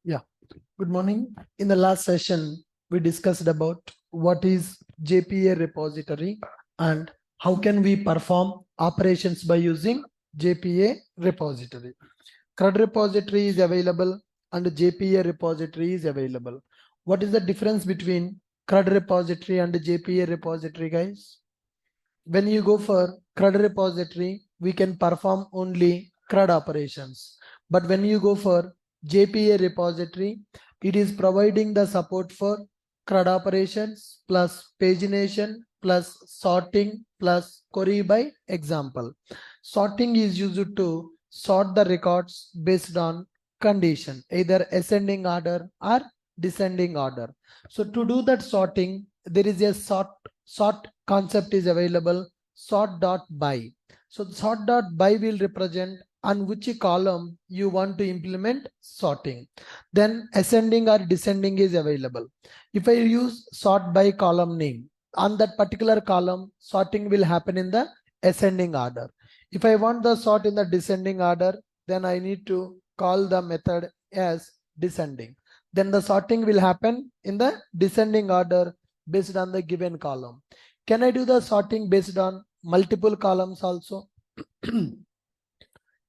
Yeah, good morning. In the last session, we discussed about what is JPA repository and how can we perform operations by using JPA repository. CRUD repository is available and JPA repository is available. What is the difference between CRUD repository and JPA repository, guys? When you go for CRUD repository, we can perform only CRUD operations. But when you go for JPA repository, it is providing the support for CRUD operations plus pagination plus sorting plus query by example. Sorting is used to sort the records based on condition, either ascending order or descending order. So to do that sorting, there is a sort concept is available, sort.by. So sort.by will represent on which column you want to implement sorting. Then ascending or descending is available. If I use sort by column name, on that particular column, sorting will happen in the ascending order. If I want the sort in the descending order, then I need to call the method as descending. Then the sorting will happen in the descending order based on the given column. Can I do the sorting based on multiple columns also?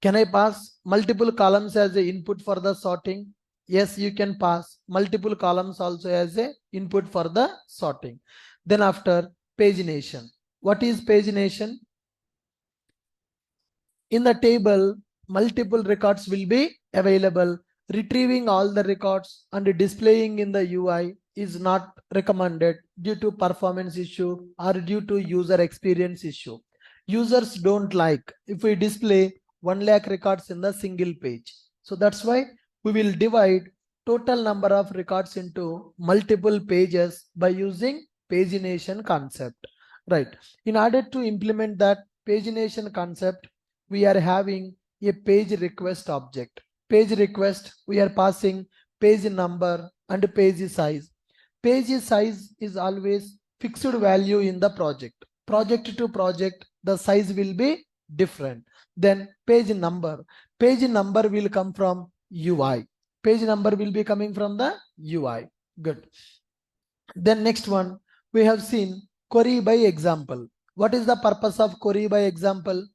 Can I pass multiple columns as a input for the sorting? Yes, you can pass multiple columns also as a input for the sorting. Then after pagination. What is pagination? In the table, multiple records will be available. Retrieving all the records and displaying in the UI is not recommended due to performance issue or due to user experience issue. Users don't like if we display 1 lakh records in the single page. So that's why we will divide total number of records into multiple pages by using pagination concept. Right. In order to implement that pagination concept, we are having a page request object. Page request, we are passing page number and page size. Page size is always fixed value in the project. Project to project, the size will be different. Then page number will come from UI. Page number will be coming from the UI. Good. Then next one, we have seen query by example. What is the purpose of query by example?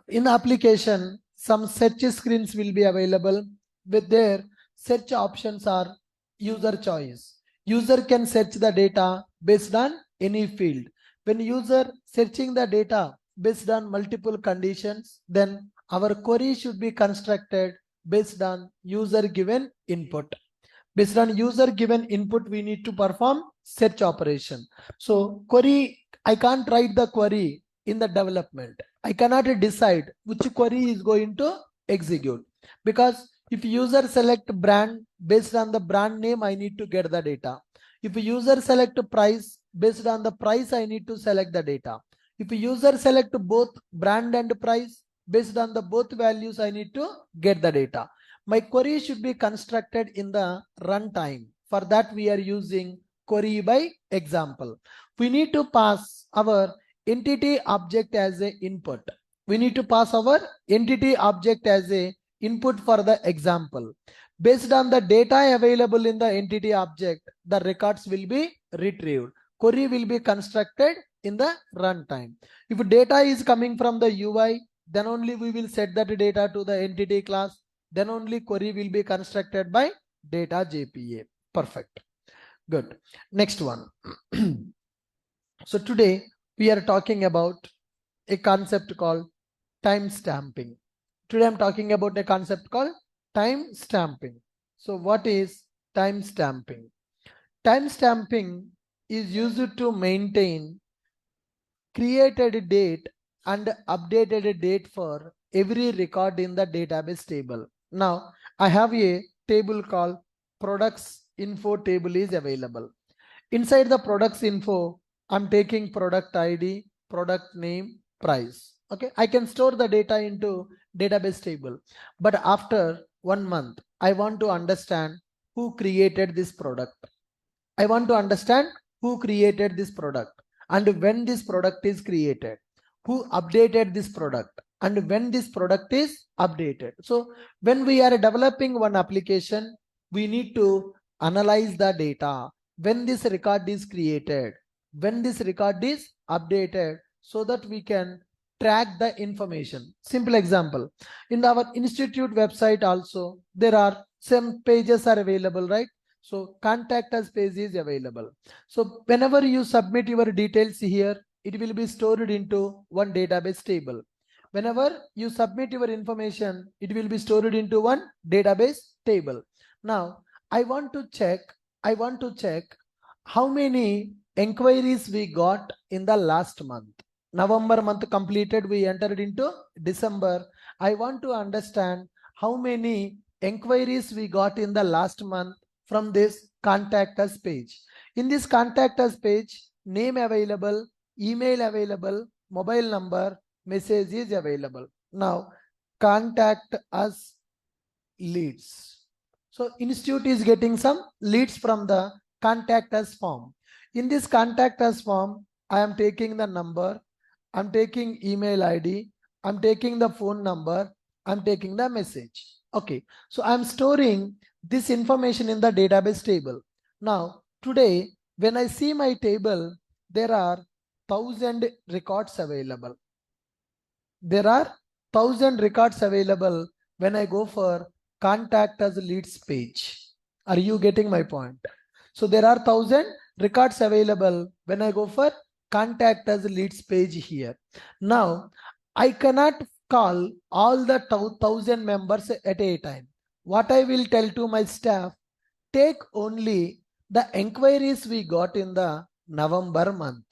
In the application, some search screens will be available. With their search options are user choice. User can search the data based on any field. When user searching the data based on multiple conditions, then our query should be constructed based on user given input. Based on user given input, we need to perform search operation. So query, I can't write the query in the development. I cannot decide which query is going to execute, because if user select brand, based on the brand name, I need to get the data. If user select price, based on the price, I need to select the data. If user select both brand and price, based on the both values, I need to get the data. My query should be constructed in the runtime. For that, we are using query by example. We need to pass our entity object as a input. We need to pass our entity object as a input for the example. Based on the data available in the entity object, the records will be retrieved. Query will be constructed in the runtime. If data is coming from the UI, then only we will set that data to the entity class. Then only query will be constructed by data JPA. Perfect. Good. Next one. So today we are talking about a concept called time stamping. Today I'm talking about a concept called time stamping. So what is time stamping? Time stamping is used to maintain created date and updated date for every record in the database table. Now I have a table called products info table is available. Inside the products info, I'm taking product ID, product name, price. Okay, I can store the data into database table, but after 1 month, I want to understand who created this product. I want to understand who created this product and when this product is created, who updated this product and when this product is updated. So when we are developing one application, we need to analyze the data, when this record is created, when this record is updated, so that we can track the information. Simple example, in our institute website also there are some pages are available, right? So contact us page is available. So whenever you submit your details here, it will be stored into one database table. Whenever you submit your information, it will be stored into one database table. Now I want to check how many inquiries we got in the last month. November month completed, we entered into December. I want to understand how many inquiries we got in the last month from this contact us page. In this contact us page, name available, email available, mobile number, message is available. Now contact us leads. So institute is getting some leads from the contact us form. In this contact us form, I am taking the number, I'm taking email ID, I'm taking the phone number, I'm taking the message. Okay, so I'm storing this information in the database table. Now today when I see my table, there are 1000 records available. There are 1000 records available when I go for contact us leads page. Are you getting my point? So there are 1000 records available when I go for contact us leads page here. Now I cannot call all the 1000 members at a time. What I will tell to my staff, take only the inquiries we got in the November month.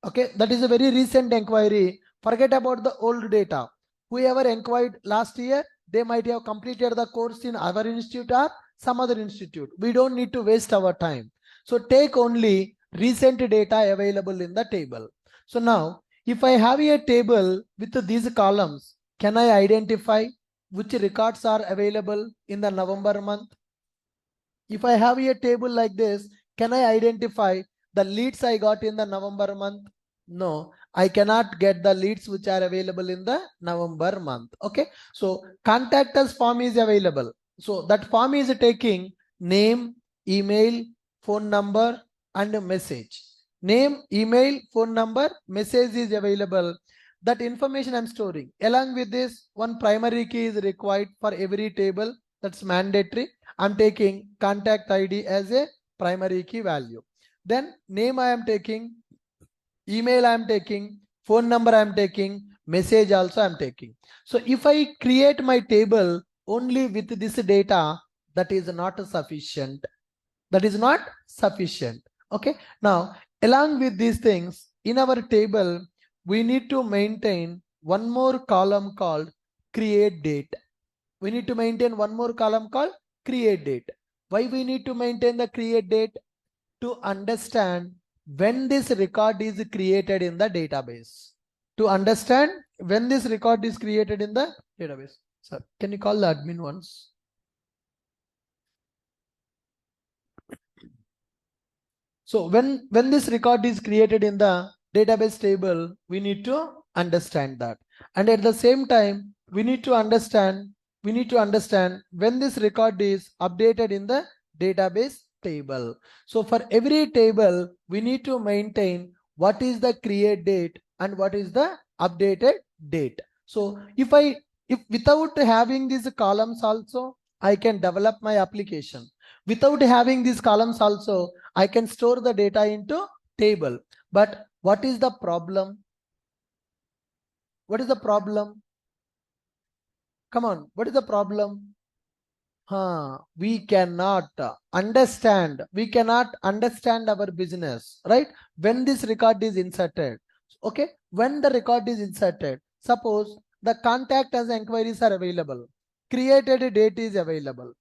Okay, that is a very recent inquiry. Forget about the old data. Whoever inquired last year, they might have completed the course in our institute or some other institute. We don't need to waste our time. So take only recent data available in the table. So now if I have a table with these columns, can I identify which records are available in the November month? If I have a table like this, can I identify the leads I got in the November month? No, I cannot get the leads which are available in the November month. Okay, so contact us form is available. So that form is taking name, email, phone number and a message. Name, email, phone number, message is available. That information I'm storing. Along with this, one primary key is required for every table. That's mandatory. I'm taking contact ID as a primary key value. Then name I am taking, email I am taking, phone number I am taking, message also I am taking. So if I create my table only with this data, that is not sufficient. That is not sufficient. Okay. Now, along with these things, in our table, we need to maintain one more column called create date. We need to maintain one more column called create date. Why we need to maintain the create date? To understand when this record is created in the database. To understand when this record is created in the database. Sir, can you call the admin once? So when this record is created in the database table, we need to understand that. And at the same time, we need to understand when this record is updated in the database table. So for every table, we need to maintain what is the create date and what is the updated date. So if without having these columns also, I can develop my application. Without having these columns also, I can store the data into table. But what is the problem? What is the problem? Come on, what is the problem? We cannot understand our business, right? When this record is inserted. Okay, when the record is inserted, suppose the contact as inquiries are available, created date is available,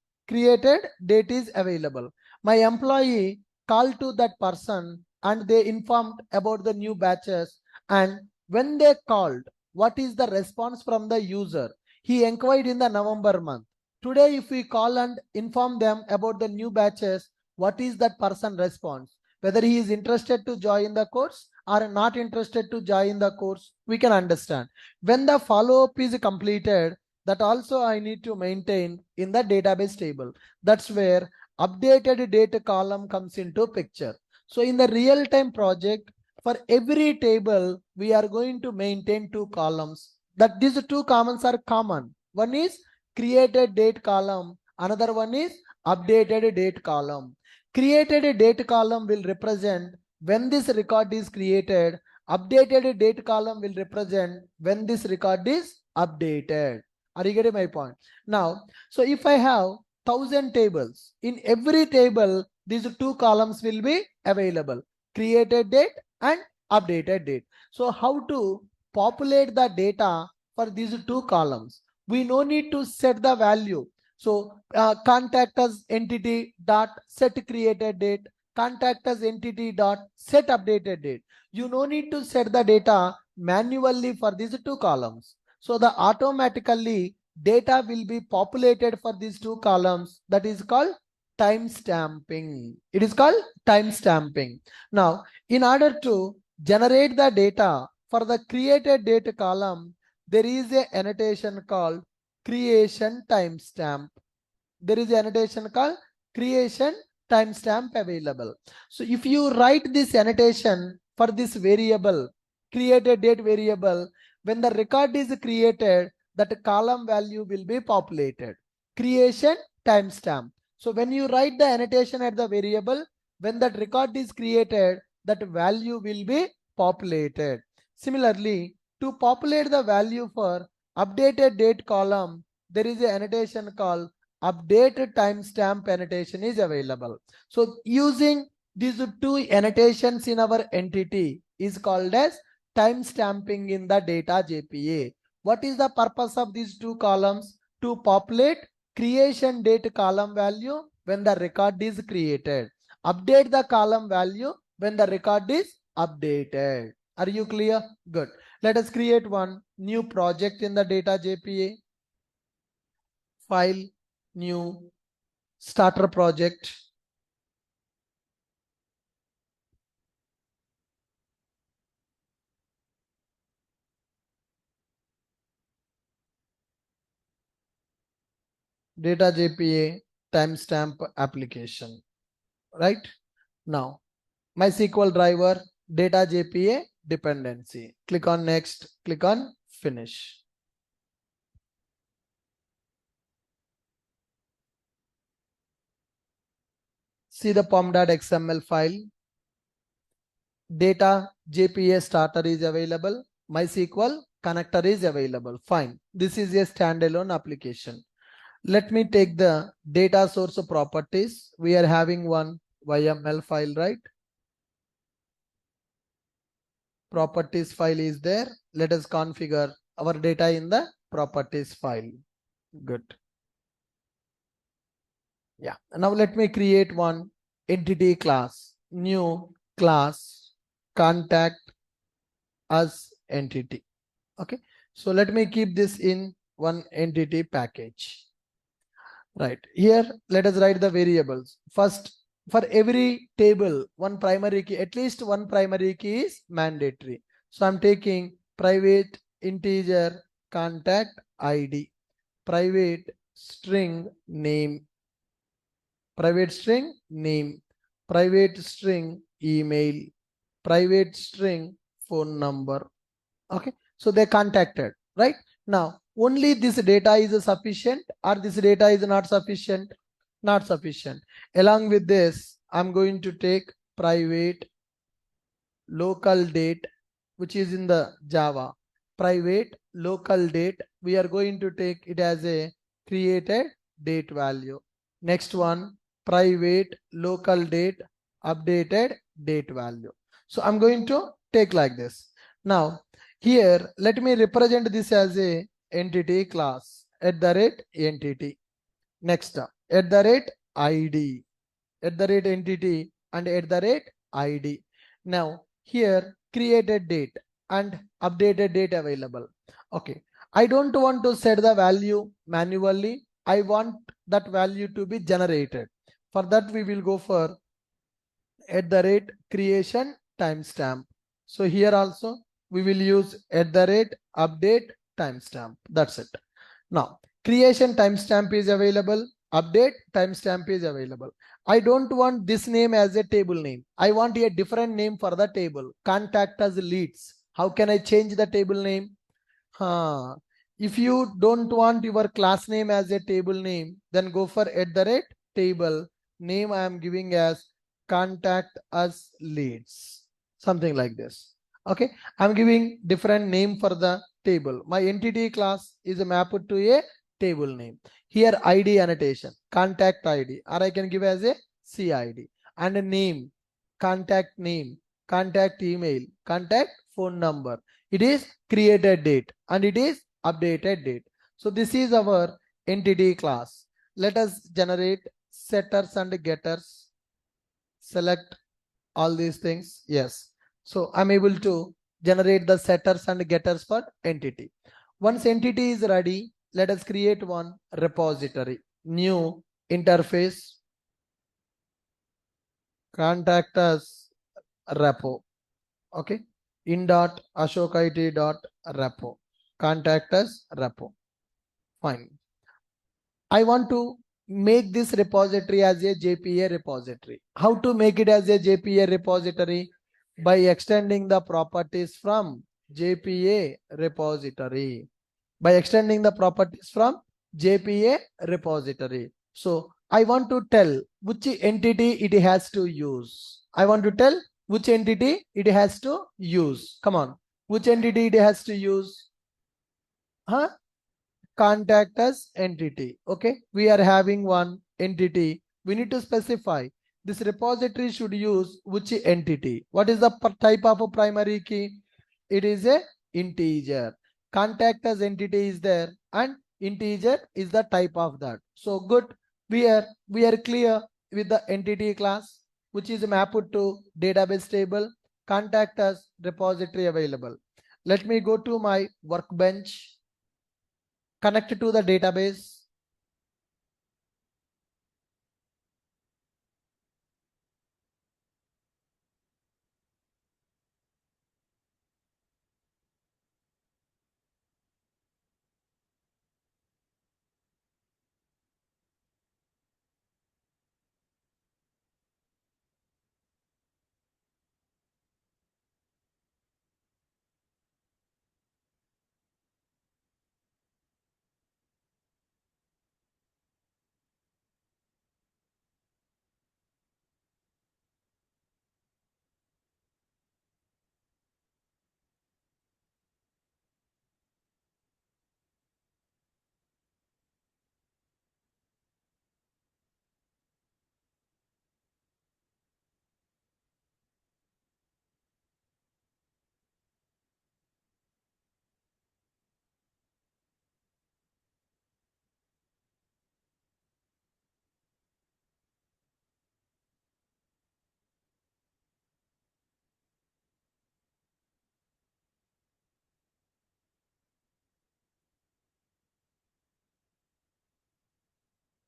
my employee called to that person and they informed about the new batches, and when they called, what is the response from the user? He inquired in the November month. Today, if we call and inform them about the new batches, what is that person response? Whether he is interested to join the course are not interested to join the course, we can understand. When the follow-up is completed, that also I need to maintain in the database table. That's where updated date column comes into picture. So in the real-time project, for every table, we are going to maintain two columns. That these two columns are common. One is created date column. Another one is updated date column. Created date column will represent when this record is created. Updated date column will represent when this record is updated. Are you getting my point? Now, so if I have 1000 tables, in every table, these two columns will be available. Created date and updated date. So how to populate the data for these two columns? We no need to set the value. So contact us entity dot set created date, contact us entity dot set updated date. You no need to set the data manually for these two columns. So the automatically data will be populated for these two columns. That is called time stamping. It is called time stamping. Now, in order to generate the data for the created date column, there is a annotation called creation timestamp. There is an annotation called creation timestamp available. So if you write this annotation for this variable, created date variable, when the record is created, that column value will be populated. Creation timestamp. So when you write the annotation at the variable, when that record is created, that value will be populated. Similarly, to populate the value for updated date column, there is an annotation called update timestamp annotation is available. So using these two annotations in our entity is called as timestamping in the data JPA. What is the purpose of these two columns? To populate creation date column value when the record is created. Update the column value when the record is updated. Are you clear? Good. Let us create one new project in the data JPA. File, new, starter project. Data JPA timestamp application. Right? Now, MySQL driver, data JPA dependency. Click on next, click on finish. See the pom.xml file. Data JPA starter is available. MySQL connector is available. Fine. This is a standalone application. Let me take the data source properties. We are having one YML file, right? Properties file is there. Let us configure our data in the properties file. Good. Yeah. Now let me create one entity class. New class contact us entity. Okay. So let me keep this in one entity package. Right. Here, let us write the variables. First, for every table, one primary key, at least one primary key is mandatory. So I'm taking private integer contact ID, private string name, private string name, private string email, private string phone number. Okay. So they contacted, right? Now, only this data is sufficient or this data is not sufficient? Not sufficient. Along with this, I'm going to take private local date, which is in the Java. Private local date, we are going to take it as a created date value. Next one, private local date updated date value. So I'm going to take like this. Now, here, let me represent this as a entity class at the rate entity. Next, at the rate ID, at the rate entity and at the rate ID. Now, here created date and updated date available. Okay. I don't want to set the value manually. I want that value to be generated. For that, we will go for at the rate creation timestamp. So here also we will use @update timestamp. That's it. Now creation timestamp is available. Update timestamp is available. I don't want this name as a table name. I want a different name for the table. Contact us leads. How can I change the table name? If you don't want your class name as a table name, then go for @table. Name I am giving as contact us leads. Something like this. Okay. I'm giving different name for the table. My entity class is mapped to a table name. Here ID annotation, contact ID, or I can give as a CID, and a name, contact name, contact email, contact phone number. It is created date and it is updated date. So this is our entity class. Let us generate setters and getters. Select all these things. Yes. So I'm able to generate the setters and getters for entity. Once entity is ready, let us create one repository. New interface, contact us repo. Okay. in.ashokit.repo. Contact us repo. Fine. I want to make this repository as a JPA repository. How to make it as a JPA repository? By extending the properties from JPA repository. By extending the properties from JPA repository. So I want to tell which entity it has to use. I want to tell which entity it has to use. Come on. Which entity it has to use? Huh? Contact us entity. Okay, we are having one entity. We need to specify this repository should use which entity. What is the type of a primary key? It is a integer. Contact us entity is there and integer is the type of that. So good, we are clear with the entity class, which is mapped to database table. Contact us repository available. Let me go to my workbench. Connect to the database.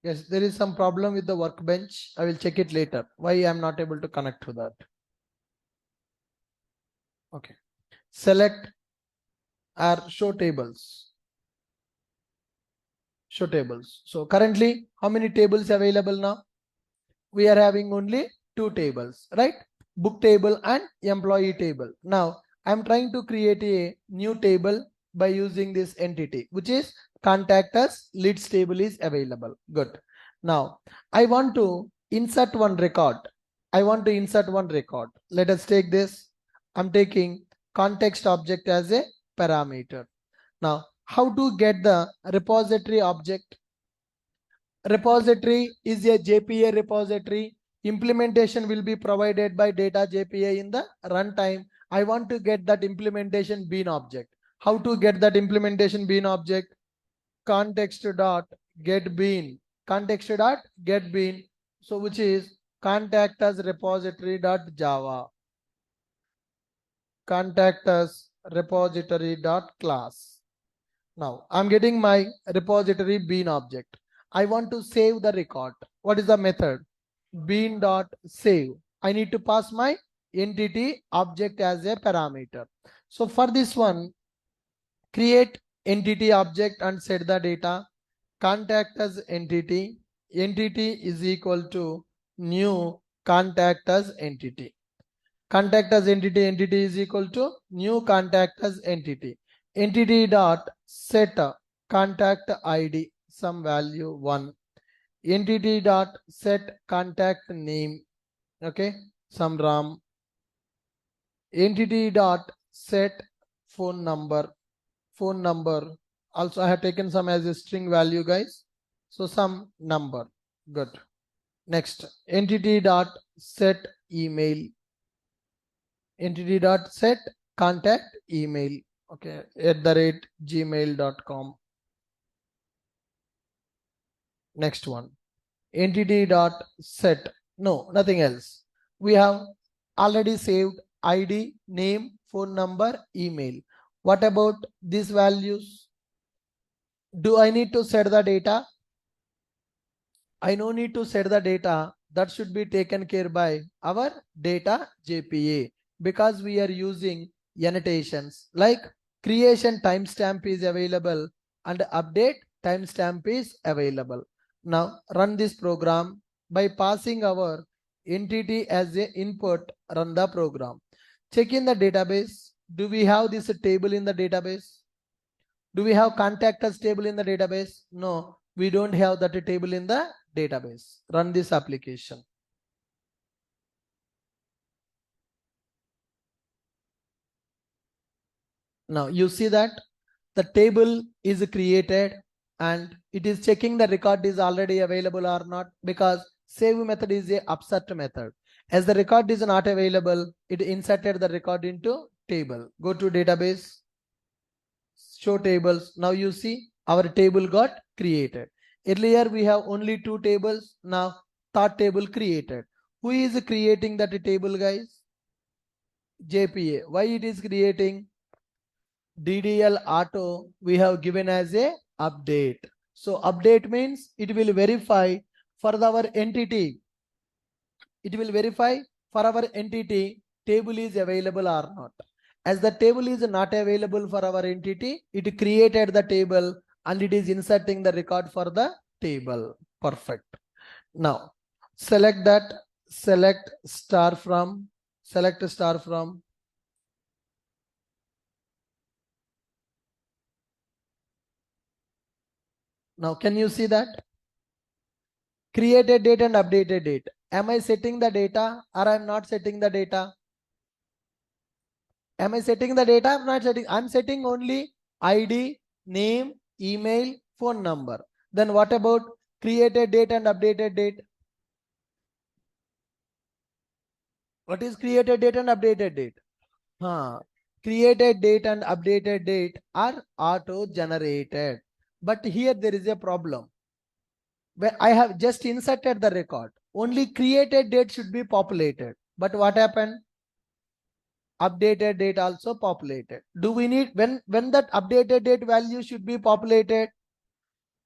Yes, there is some problem with the workbench. I will check it later. Why I am not able to connect to that. Okay. Select our show tables. Show tables. So currently, how many tables available now? We are having only two tables, right? Book table and employee table. Now I'm trying to create a new table by using this entity, which is contact us leads table is available. Good. Now I want to insert one record. I want to insert one record. Let us take this. I'm taking context object as a parameter. Now how to get the repository object? Repository is a JPA repository. Implementation will be provided by data JPA in the runtime. I want to get that implementation bean object. How to get that implementation bean object? Context dot get bean. Context dot get bean. So which is contact us repository dot java. Contact us repository dot class. Now I'm getting my repository bean object. I want to save the record. What is the method? Bean dot save. I need to pass my entity object as a parameter. So for this one, create entity object and set the data. Contact as entity. Entity is equal to new contact as entity. Contact as entity. Entity is equal to new contact as entity. Entity dot set contact ID some value 1. Entity dot set contact name, okay, some RAM. Entity dot set phone number. Phone number also I have taken some as a string value, guys, so some number. Good. Next, entity dot set email. Entity dot set contact email, okay, @gmail.com. Next one, entity dot set, no, nothing else. We have already saved ID, name, phone number, email. What about these values? Do I need to set the data? I no need to set the data. That should be taken care by our data JPA, because we are using annotations like creation timestamp is available and update timestamp is available. Now run this program. By passing our entity as a input, run the program. Check in the database. Do we have this table in the database? Do we have contact us table in the database? No, we don't have that table in the database. Run this application. Now you see that the table is created and it is checking the record is already available or not, because save method is a upsert method. As the record is not available, it inserted the record into table. Go to database, show tables. Now you see our table got created. Earlier we have only 2 tables. Now third table created. Who is creating that table, guys? JPA. Why it is creating? DDL auto we have given as a update. So update means it will verify for our entity. It will verify for our entity table is available or not. As the table is not available for our entity, it created the table and it is inserting the record for the table. Perfect. Now select that, select star from, select star from. Now can you see that? Created date and updated date. Am I setting the data or I'm not setting the data? Am I setting the data? I'm not setting. I'm setting only ID, name, email, phone number. Then what about created date and updated date? What is created date and updated date? Created date and updated date are auto generated. But here there is a problem. Where I have just inserted the record, only created date should be populated. But what happened? Updated date also populated. Do we need, when that updated date value should be populated?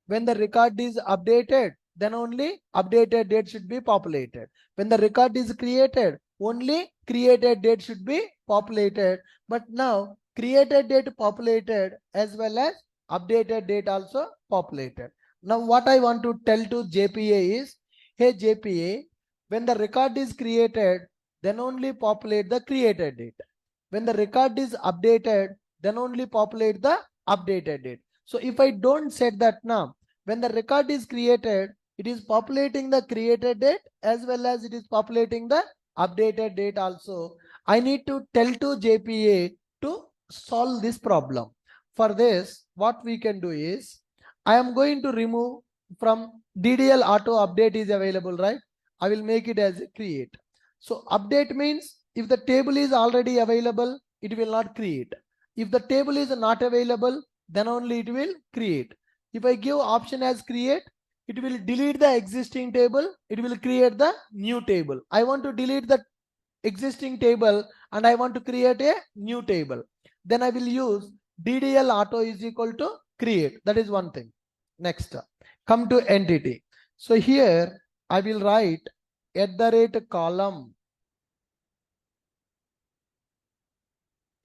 When the record is updated, then only updated date should be populated. When the record is created, only created date should be populated. But now created date populated as well as updated date also populated. Now what I want to tell to JPA is, hey JPA, when the record is created, then only populate the created date. When the record is updated, then only populate the updated date. So if I don't set that now, when the record is created, it is populating the created date as well as it is populating the updated date also. I need to tell to JPA to solve this problem. For this, what we can do is, I am going to remove from DDL auto update is available, right? I will make it as a create. So update means if the table is already available, it will not create. If the table is not available, then only it will create. If I give option as create, it will delete the existing table. It will create the new table. I want to delete the existing table and I want to create a new table. Then I will use DDL auto is equal to create. That is one thing. Next, come to entity. So here I will write @ column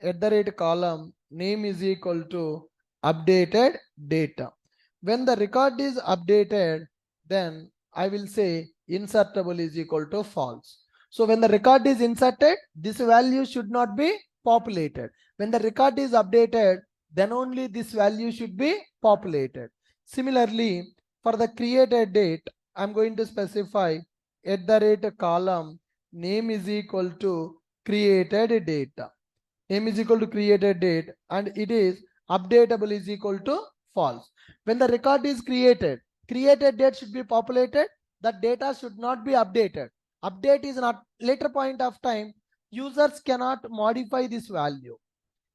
at the rate column name is equal to updated data. When the record is updated, then I will say insertable is equal to false. So when the record is inserted, this value should not be populated. When the record is updated, then only this value should be populated. Similarly, for the created date, I'm going to specify at the rate column name is equal to created data. Name is equal to created date, and it is updatable is equal to false. When the record is created date should be populated. That data should not be updated. Update is not later point of time. Users cannot modify this value.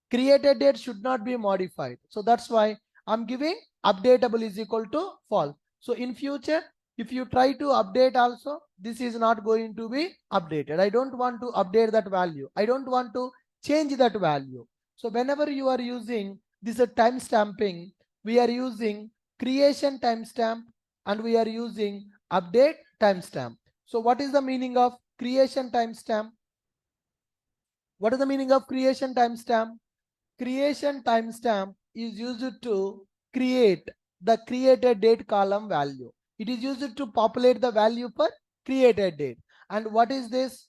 Created date should not be modified. So that's why I'm giving updatable is equal to false. So in future, if you try to update also, this is not going to be updated. I don't want to update that value. I don't want to change that value. So whenever you are using this time stamping, we are using creation timestamp and we are using update timestamp. So what is the meaning of creation timestamp? What is the meaning of creation timestamp? Creation timestamp is used to create the created date column value. It is used to populate the value for created date. And what is this?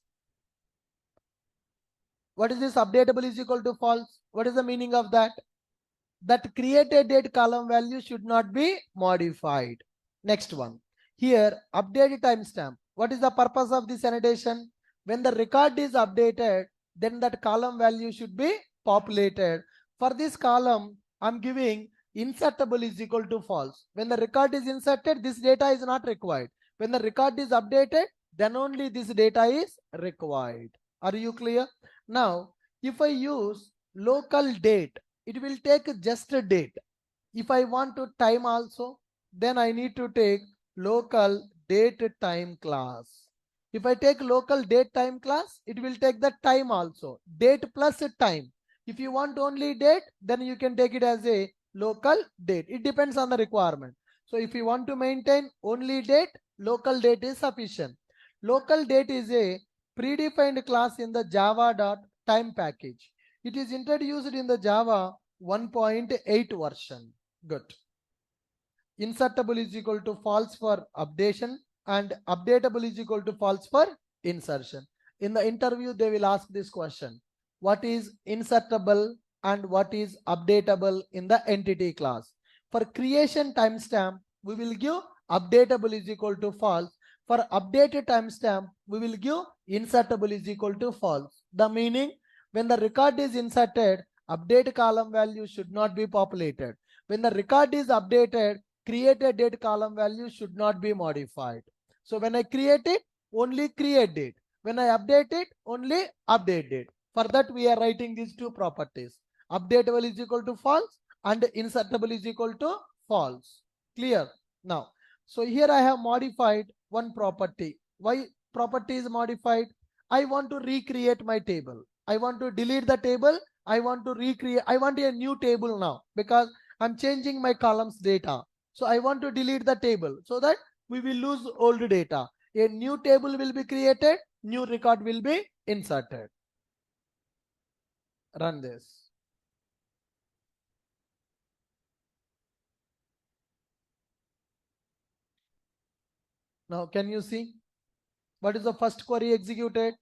What is this updatable is equal to false? What is the meaning of that? That created date column value should not be modified. Next one. Here, updated timestamp. What is the purpose of this annotation? When the record is updated, then that column value should be populated. For this column, I'm giving insertable is equal to false. When the record is inserted, this data is not required. When the record is updated, then only this data is required. Are you clear? Now, if I use local date, it will take just a date. If I want to time also, then I need to take local date time class. If I take local date time class, it will take the time also. Date plus time. If you want only date, then you can take it as a local date. It depends on the requirement. So if you want to maintain only date, local date is sufficient. Local date is a predefined class in the java.time package. It is introduced in the Java 1.8 version. Good. Insertable is equal to false for updation and updatable is equal to false for insertion. In the interview, they will ask this question. What is insertable and what is updatable in the entity class? For creation timestamp, we will give updatable is equal to false. For updated timestamp, we will give insertable is equal to false. The meaning, when the record is inserted, update column value should not be populated. When the record is updated, created date column value should not be modified. So when I create it, only create date. When I update it, only update date. For that, we are writing these two properties. Updatable is equal to false and insertable is equal to false. Clear? Now, so here I have modified one property. Why property is modified? I want to recreate my table. I want to delete the table. I want to recreate. I want a new table now because I'm changing my columns data. So I want to delete the table so that we will lose old data. A new table will be created. New record will be inserted. Run this. Now, can you see what is the first query executed?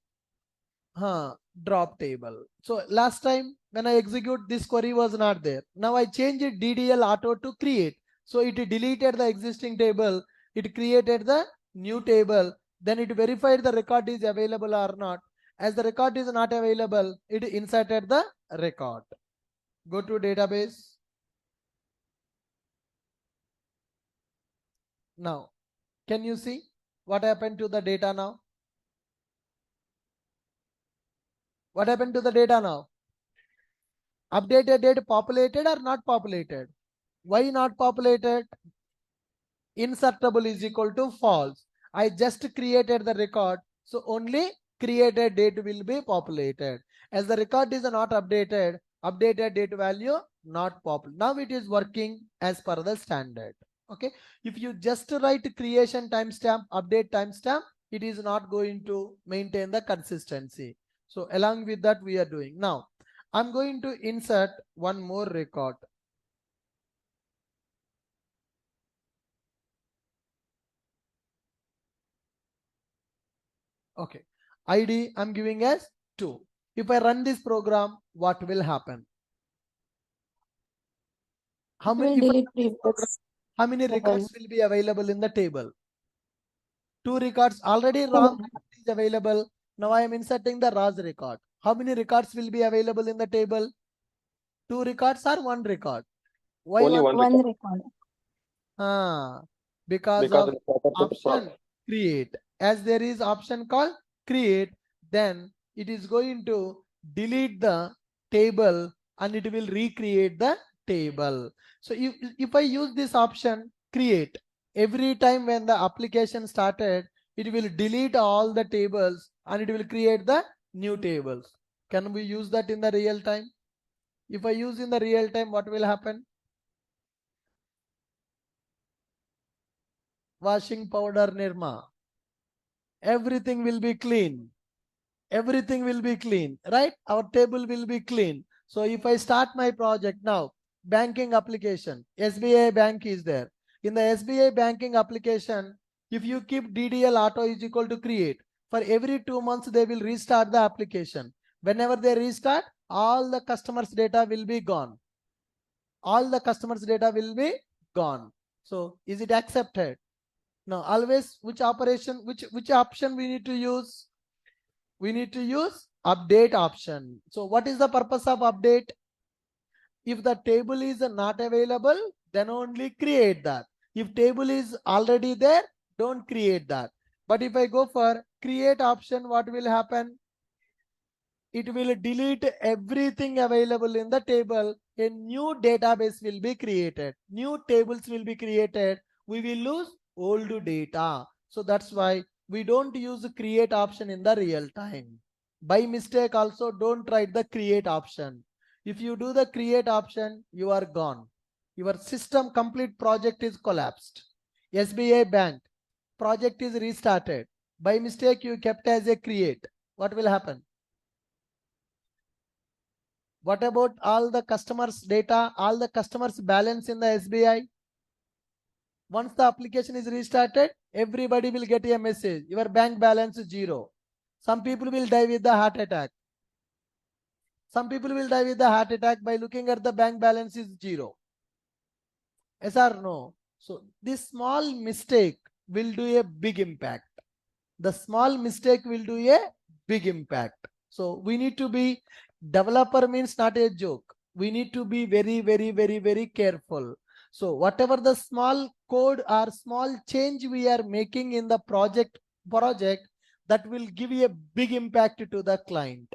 Drop table. So last time when I execute, this query was not there. Now I change it DDL auto to create. So it deleted the existing table. It created the new table. Then it verified the record is available or not. As the record is not available, it inserted the record. Go to database. Now, can you see what happened to the data now? What happened to the data now? Updated date populated or not populated? Why not populated? Insertable is equal to false. I just created the record, so only created date will be populated. As the record is not updated, updated date value not populated. Now it is working as per the standard. Okay. If you just write creation timestamp, update timestamp, it is not going to maintain the consistency. So along with that, we are doing now I'm going to insert one more record. Okay, ID I'm giving as 2. If I run this program, what will happen? How many, if I run this program, how many records will be available in the table? 2 records. Already wrong is available. Now I am inserting the RAS record. How many records will be available in the table? 2 records or 1 record? Why Only one record. Because of option create. As there is option called create, then it is going to delete the table and it will recreate the table. So if I use this option create, every time when the application started, it will delete all the tables and it will create the new tables. Can we use that in the real time? If I use in the real time, what will happen? Washing powder Nirma. Everything will be clean. Everything will be clean, right? Our table will be clean. So if I start my project now, banking application, SBI bank is there. In the SBI banking application, if you keep DDL auto is equal to create, for every 2 months, they will restart the application. Whenever they restart, all the customers' data will be gone. All the customers' data will be gone. So is it accepted? Now, always which operation, which option we need to use? We need to use update option. So what is the purpose of update? If the table is not available, then only create that. If table is already there, don't create that. But if I go for create option, what will happen? It will delete everything available in the table. A new database will be created. New tables will be created. We will lose old data. So that's why we don't use the create option in the real time. By mistake also, don't write the create option. If you do the create option, you are gone. Your system complete project is collapsed. SBI bank project is restarted. By mistake you kept as a create. What will happen? What about all the customers' data, all the customers' balance in the SBI? Once the application is restarted, everybody will get a message. Your bank balance is 0. Some people will die with the heart attack. Some people will die with the heart attack by looking at the bank balance is 0. Yes or no? So this small mistake will do a big impact. The small mistake will do a big impact. So we need to be, developer means not a joke. We need to be very, very, very, very careful. So whatever the small code or small change we are making in the project, that will give you a big impact to the client.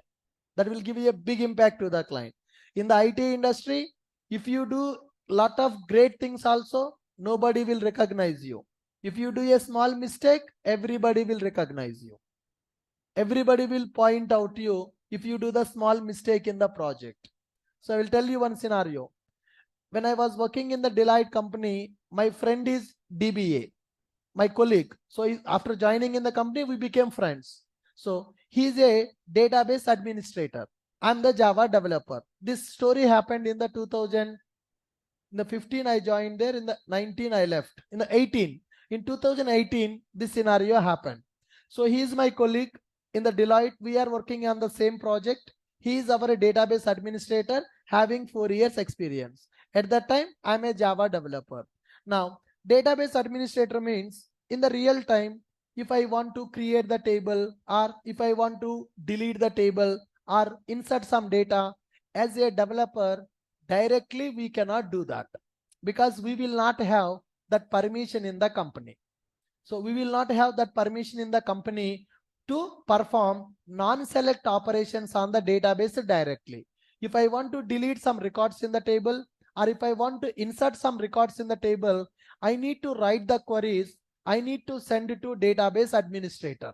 That will give you a big impact to the client. In the IT industry, if you do lot of great things also, nobody will recognize you. If you do a small mistake, everybody will recognize you. Everybody will point out you if you do the small mistake in the project. So I will tell you one scenario. When I was working in the Deloitte company, my friend is DBA, my colleague. So after joining in the company, we became friends. So he's a database administrator. I'm the Java developer. This story happened in the 2000. In the 15, I joined there. In the 19, I left. In the 18, in 2018, this scenario happened. So he is my colleague in the Deloitte. We are working on the same project. He is our database administrator having 4 years experience. At that time, I'm a Java developer. Now, database administrator means in the real time, if I want to create the table or if I want to delete the table or insert some data, as a developer, directly we cannot do that because we will not have that permission in the company. So we will not have that permission in the company to perform non-select operations on the database directly. If I want to delete some records in the table or if I want to insert some records in the table, I need to write the queries. I need to send it to database administrator.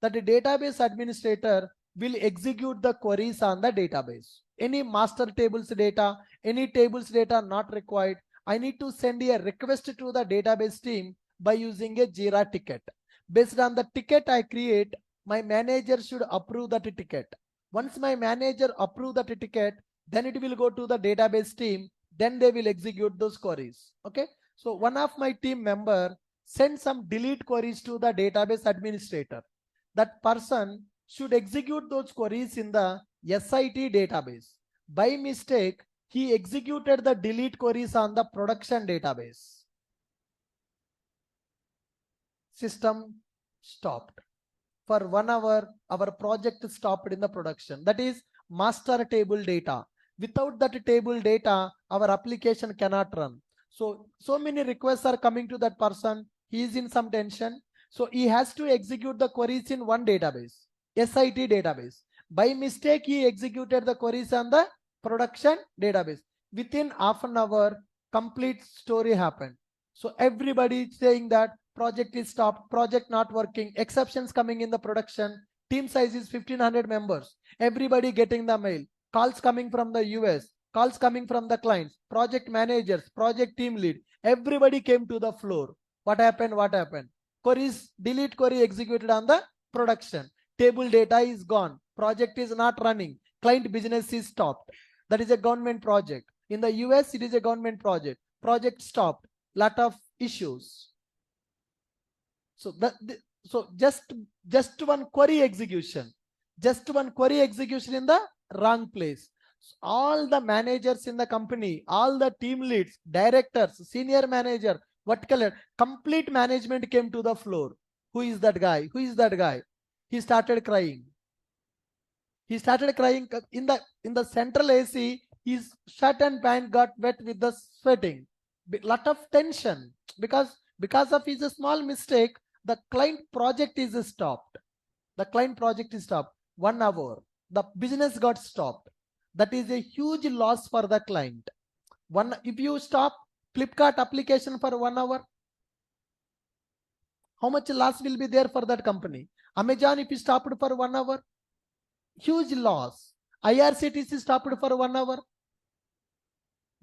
That database administrator will execute the queries on the database. Any master tables data, any tables data not required, I need to send a request to the database team by using a Jira ticket. Based on the ticket I create, my manager should approve that ticket. Once my manager approve that ticket, then it will go to the database team, then they will execute those queries. Okay, so one of my team member sent some delete queries to the database administrator. That person should execute those queries in the SIT database. By mistake, he executed the delete queries on the production database. System stopped. For 1 hour, our project stopped in the production. That is master table data. Without that table data, our application cannot run. So many requests are coming to that person. He is in some tension. So he has to execute the queries in one database, SIT database. By mistake, he executed the queries on the production database. Within half an hour, complete story happened. So everybody is saying that project is stopped, project not working, exceptions coming in the production, team size is 1500 members, everybody getting the mail, calls coming from the US, calls coming from the clients, project managers, project team lead, everybody came to the floor. What happened? Queries, delete query executed on the production, table data is gone, project is not running, client business is stopped. That is a government project. In the US, it is a government project stopped, lot of issues. So just one query execution, in the wrong place. So all the managers in the company, all the team leads, directors, senior manager, complete management came to the floor. Who is that guy? He started crying. In the central AC. His shirt and pant got wet with the sweating. Lot of tension because of his small mistake. The client project is stopped. 1 hour. The business got stopped. That is a huge loss for the client. If you stop Flipkart application for 1 hour, how much loss will be there for that company? Amazon, if you stopped for 1 hour, huge loss. IRCTC stopped for 1 hour,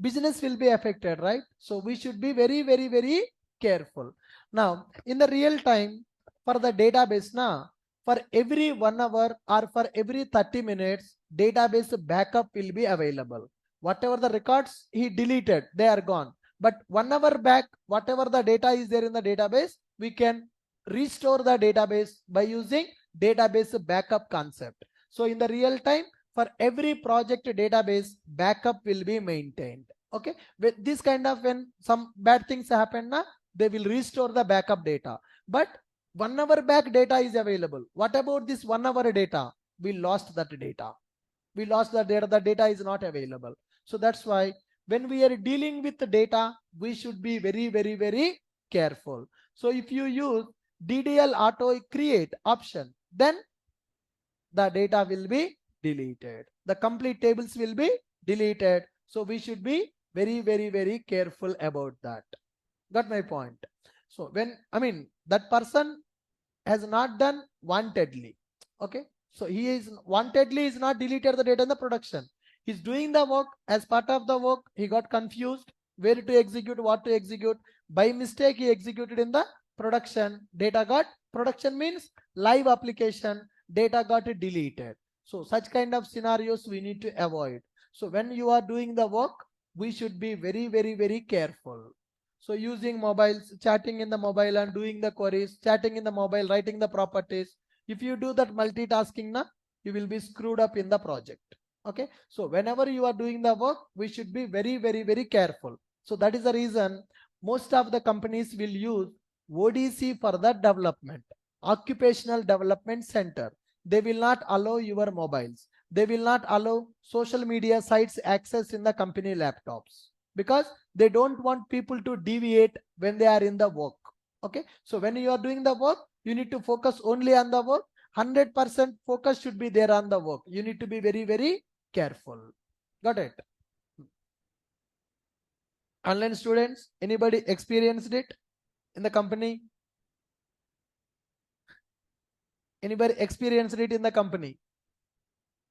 business will be affected, right? So we should be very, very, very careful. Now, in the real time, for the database, now, for every 1 hour or for every 30 minutes, database backup will be available. Whatever the records he deleted, they are gone. But 1 hour back, whatever the data is there in the database, we can restore the database by using database backup concept. So in the real time, for every project database, backup will be maintained. Okay, with this kind of, when some bad things happen, they will restore the backup data. But 1 hour back data is available. What about this 1 hour data? We lost that data. The data is not available. So that's why when we are dealing with the data, we should be very, very, very careful. So if you use DDL auto create option, then the data will be deleted. The complete tables will be deleted. So we should be very, very, very careful about that. Got my point? So that person has not done wantedly. Okay. So he is wantedly is not deleted the data in the production. He's doing the work. As part of the work, he got confused where to execute, what to execute. By mistake, he executed in the production. Production means live application. Data got deleted. So such kind of scenarios we need to avoid. So when you are doing the work, we should be very, very, very careful. So using mobiles, chatting in the mobile and doing the queries, chatting in the mobile, writing the properties. If you do that multitasking, you will be screwed up in the project. Okay. So whenever you are doing the work, we should be very, very, very careful. So that is the reason most of the companies will use ODC for the development, Occupational Development Center. They will not allow your mobiles. They will not allow social media sites access in the company laptops, because they don't want people to deviate when they are in the work. Okay. So when you are doing the work, you need to focus only on the work. 100% focus should be there on the work. You need to be very, very careful. Got it? Online students, anybody experienced it in the company? Anybody experienced it in the company?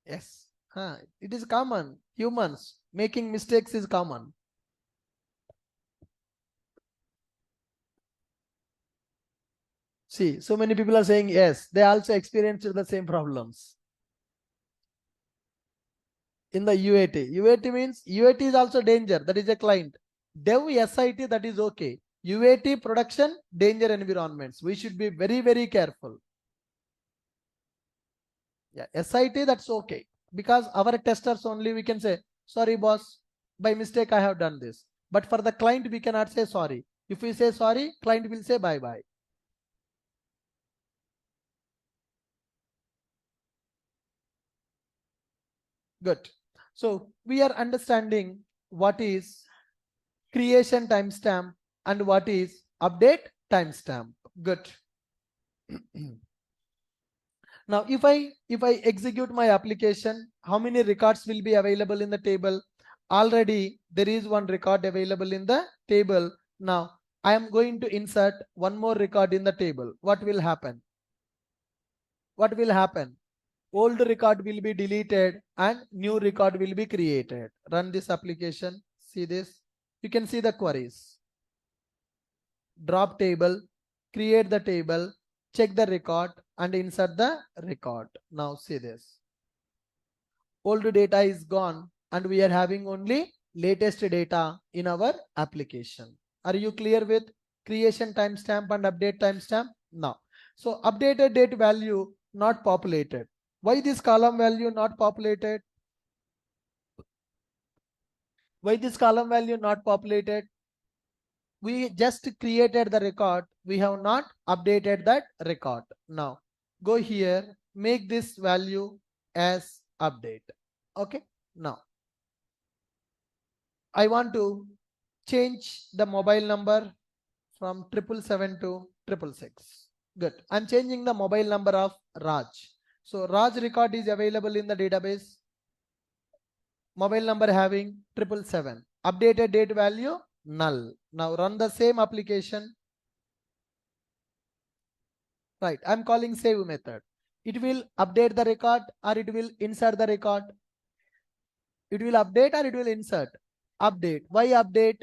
Yes. It is common. Humans making mistakes is common. See, so many people are saying yes, they also experienced the same problems. in the UAT. UAT means UAT is also danger. That is a client. Dev SIT, that is okay. UAT production danger environments. We should be very, very careful. Yeah, SIT, that's okay. Because our testers only we can say, sorry boss, by mistake I have done this. But for the client, we cannot say sorry. If we say sorry, client will say bye-bye. Good. So we are understanding what is creation timestamp and what is update timestamp. Good. Now, if I execute my application, how many records will be available in the table? Already there is one record available in the table. Now I am going to insert one more record in the table. What will happen? What will happen? Old record will be deleted and new record will be created. Run this application. See this. You can see the queries. Drop table, create the table, check the record and insert the record. Now see this. Old data is gone and we are having only latest data in our application. Are you clear with creation timestamp and update timestamp? Now, so updated date value not populated. Why this column value not populated? Why this column value not populated? We just created the record. We have not updated that record. Now go here, make this value as update. Okay. Now I want to change the mobile number from 777 to 666. Good. I'm changing the mobile number of Raj. So Raj record is available in the database. Mobile number having 777. Updated date value null. Now run the same application. Right. I'm calling save method. It will update the record or it will insert the record. It will update or it will insert. Update. Why update?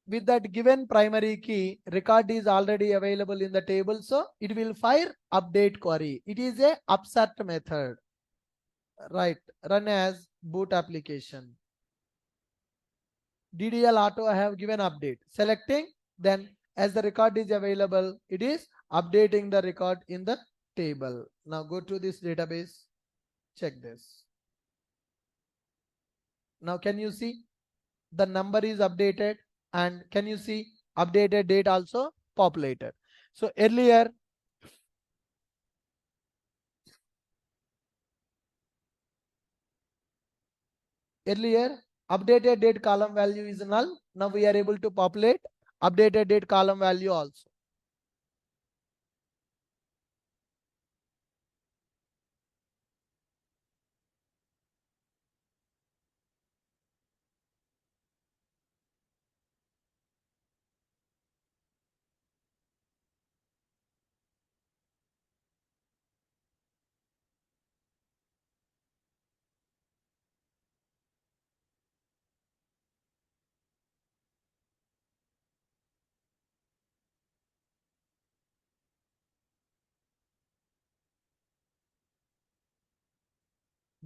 With that given primary key, record is already available in the table. So it will fire update query. It is a upsert method. Right. Run as boot application. DDL auto I have given update. Selecting, then as the record is available, it is updating the record in the table. Now go to this database. Check this. Now can you see the number is updated and can you see updated date also populated. So earlier updated date column value is null. Now we are able to populate updated date column value also.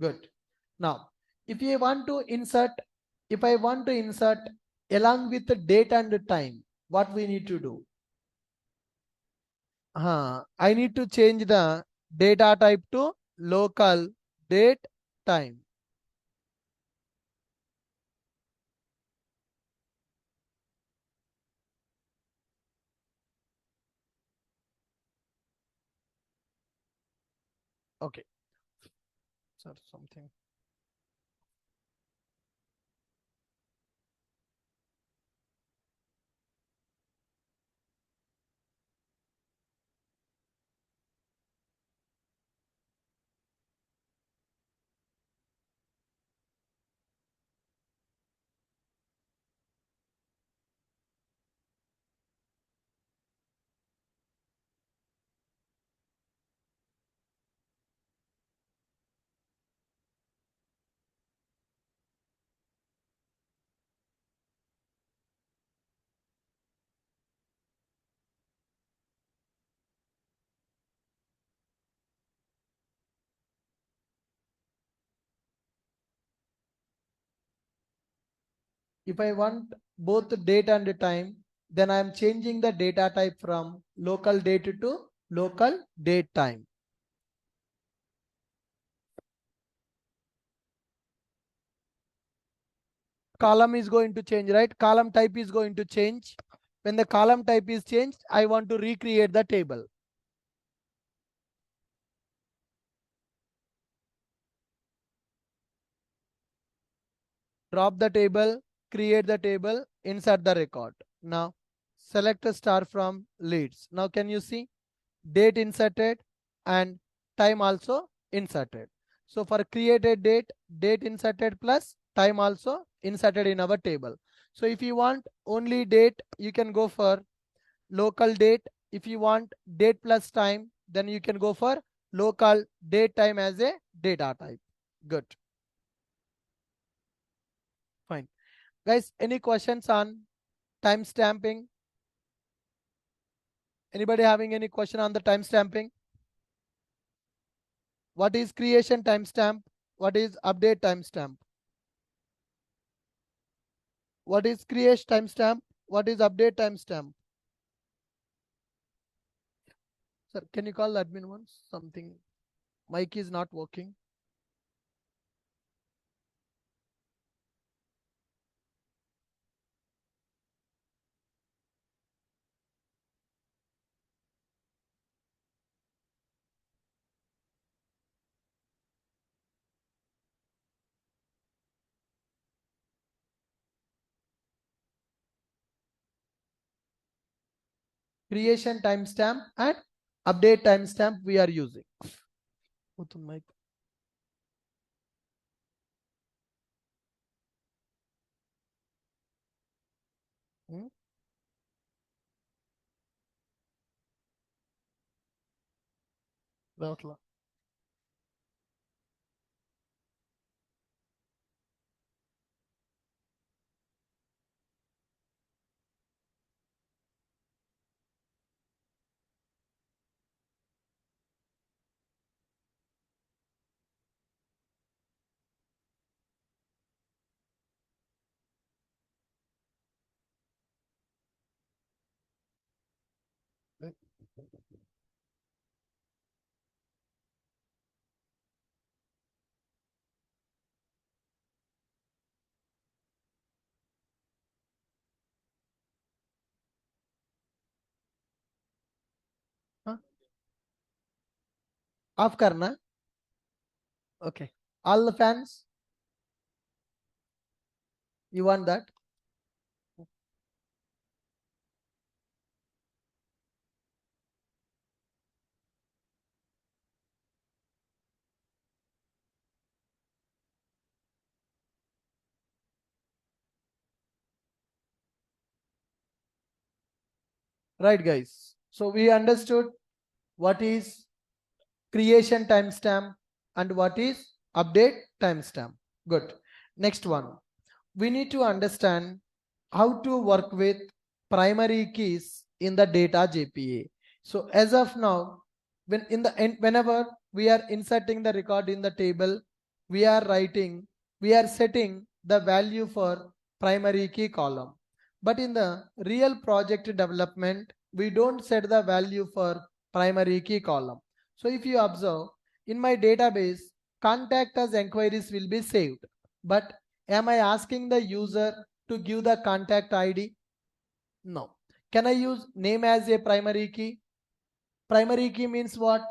Good. Now if I want to insert along with the date and the time, what we need to do? I need to change the data type to local date time. Okay. So something. If I want both date and time, then I am changing the data type from local date to local date time. Column is going to change, right? Column type is going to change. When the column type is changed, I want to recreate the table. Drop the table, create the table, insert the record. Now select a star from leads. Now can you see date inserted and time also inserted. So for created date, date inserted plus time also inserted in our table. So if you want only date, you can go for local date. If you want date plus time, then you can go for local date time as a data type. Good. Fine. Guys, any questions on time stamping? Anybody having any question on the time stamping? What is creation timestamp? What is update timestamp? What is creation timestamp? What is update timestamp? Sir, can you call the admin once? Something, mic is not working. Creation timestamp and update timestamp we are using. Mic. Off karna. Okay. All the fans, you want that? Right, guys. So we understood what is creation timestamp and what is update timestamp. Good. Next one. We need to understand how to work with primary keys in the data JPA. So as of now, when in the end, whenever we are inserting the record in the table, we are setting the value for primary key column. But in the real project development, we don't set the value for primary key column. So if you observe, in my database, contact us enquiries will be saved. But am I asking the user to give the contact ID? No. Can I use name as a primary key? Primary key means what?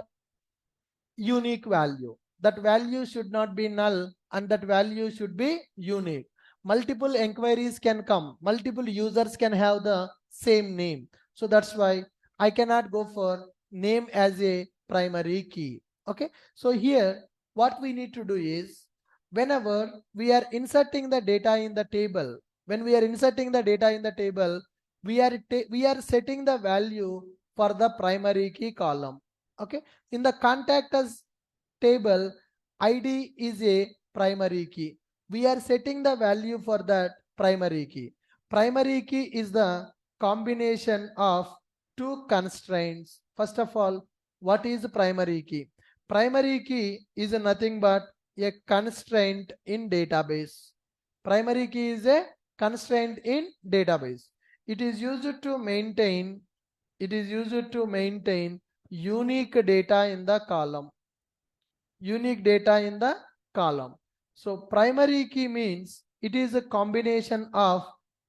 Unique value. That value should not be null and that value should be unique. Multiple enquiries can come. Multiple users can have the same name. So that's why I cannot go for name as a primary key. Okay. So here what we need to do is whenever we are inserting the data in the table, when we are inserting the data in the table, we are setting the value for the primary key column. Okay. In the contact us table, ID is a primary key. We are setting the value for that primary key. Primary key is the combination of two constraints. First of all, what is primary key? Primary key is nothing but a constraint in database. Primary key is a constraint in database. It is used to maintain unique data in the column. Unique data in the column. So primary key means it is a combination of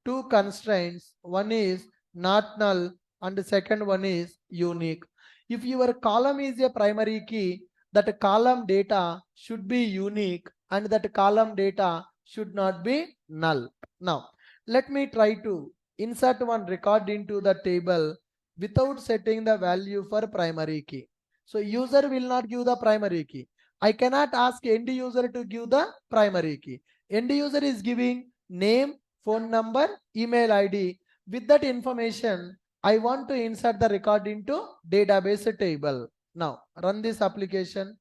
two constraints. One is not null and the second one is unique. If your column is a primary key, that column data should be unique and that column data should not be null. Now let me try to insert one record into the table without setting the value for primary key. So user will not give the primary key. I cannot ask end user to give the primary key. End user is giving name, phone number, email ID. With that information, I want to insert the record into database table. Now run this application,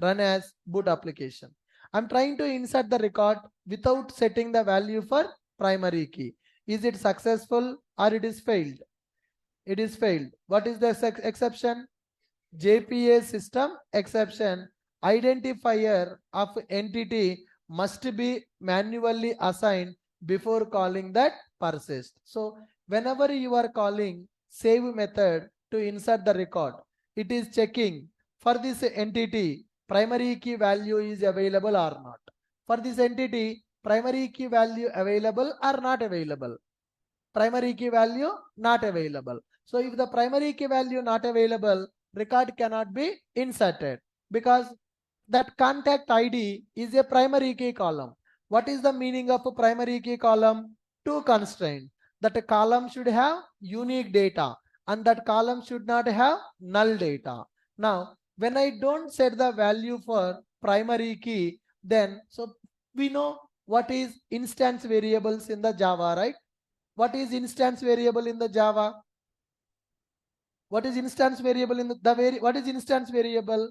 run as boot application. I'm trying to insert the record without setting the value for primary key. Is it successful or it is failed? It is failed. What is the exception? JPA system exception. Identifier of entity must be manually assigned before calling that persist. So whenever you are calling save method to insert the record, it is checking for this entity primary key value is available or not. For this entity primary key value available or not available. Primary key value not available. So if the primary key value not available, record cannot be inserted because that contact ID is a primary key column. What is the meaning of a primary key column? Two constraints. That a column should have unique data and that column should not have null data. Now, when I don't set the value for primary key, then so we know what is instance variables in the Java, right? What is instance variable in the Java? What is instance variable in what is instance variable?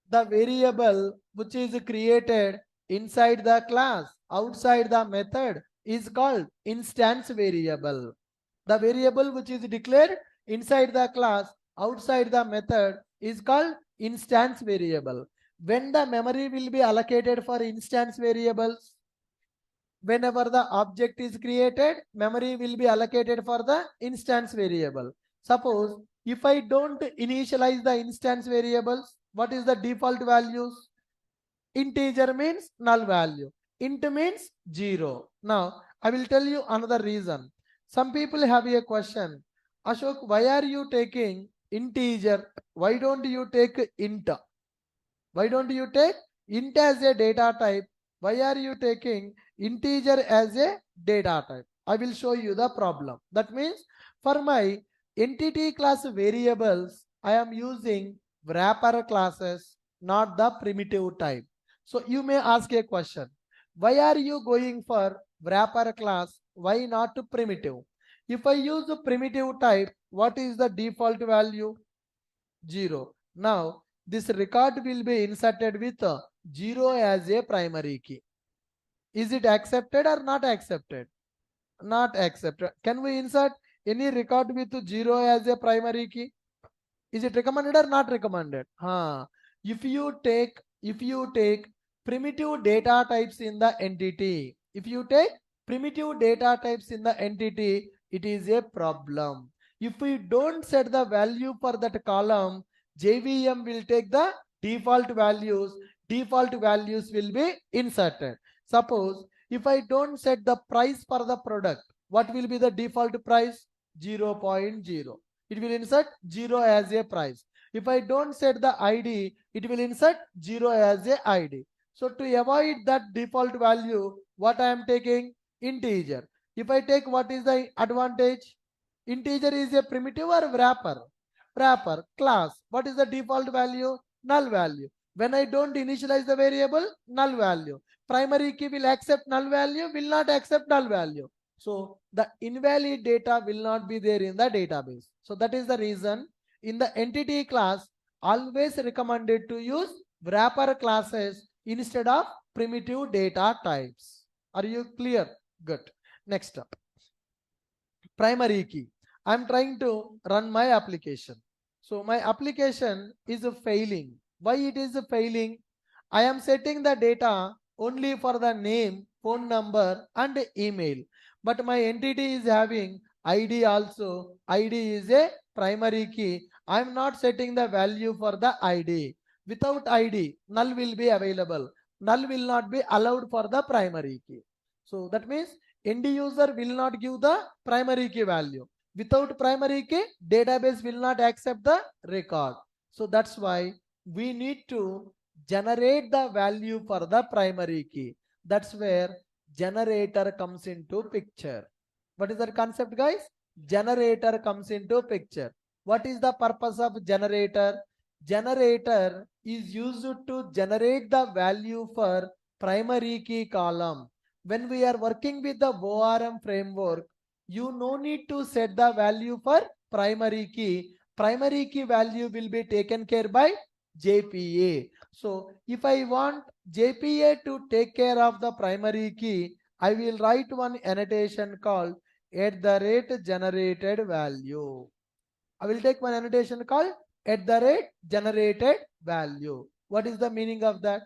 The variable which is created inside the class, outside the method is called instance variable. The variable which is declared inside the class, outside the method is called instance variable. When the memory will be allocated for instance variables? Whenever the object is created, memory will be allocated for the instance variable. Suppose if I don't initialize the instance variables, what is the default values? Integer means null value. Int means 0. Now, I will tell you another reason. Some people have a question. Ashok, why are you taking integer? Why don't you take int? Why don't you take int as a data type? Why are you taking integer as a data type? I will show you the problem. That means for my entity class variables, I am using wrapper classes, not the primitive type. So you may ask a question. Why are you going for wrapper class? Why not primitive? If I use the primitive type, what is the default value? 0. Now this record will be inserted with 0 as a primary key. Is it accepted or not accepted? Not accepted. Can we insert any record with 0 as a primary key? Is it recommended or not recommended? If you take primitive data types in the entity, it is a problem. If we don't set the value for that column, JVM will take the default values. Default values will be inserted. Suppose if I don't set the price for the product, what will be the default price? 0.0. It will insert 0 as a price. If I don't set the ID, it will insert 0 as a ID. So to avoid that default value, what I am taking? Integer. If I take, what is the advantage? Integer is a primitive or wrapper? Wrapper. Class. What is the default value? Null value. When I don't initialize the variable, null value. Primary key will accept null value, will not accept null value. So the invalid data will not be there in the database. So that is the reason in the entity class, always recommended to use wrapper classes instead of primitive data types. Are you clear? Good. Next up, primary key. I'm trying to run my application. So my application is failing. Why it is failing? I am setting the data only for the name, phone number and email. but my entity is having ID also. ID is a primary key. I'm not setting the value for the ID. Without ID, null will be available. Null will not be allowed for the primary key. So that means end user will not give the primary key value. Without primary key, database will not accept the record. So that's why we need to generate the value for the primary key. That's where generator comes into picture. What is that concept, guys? Generator comes into picture. What is the purpose of generator? Generator is used to generate the value for primary key column. When we are working with the ORM framework, you no need to set the value for primary key. Primary key value will be taken care by JPA. So if I want JPA to take care of the primary key, I will write one annotation called @generated value. I will take one annotation called @generated value. What is the meaning of that?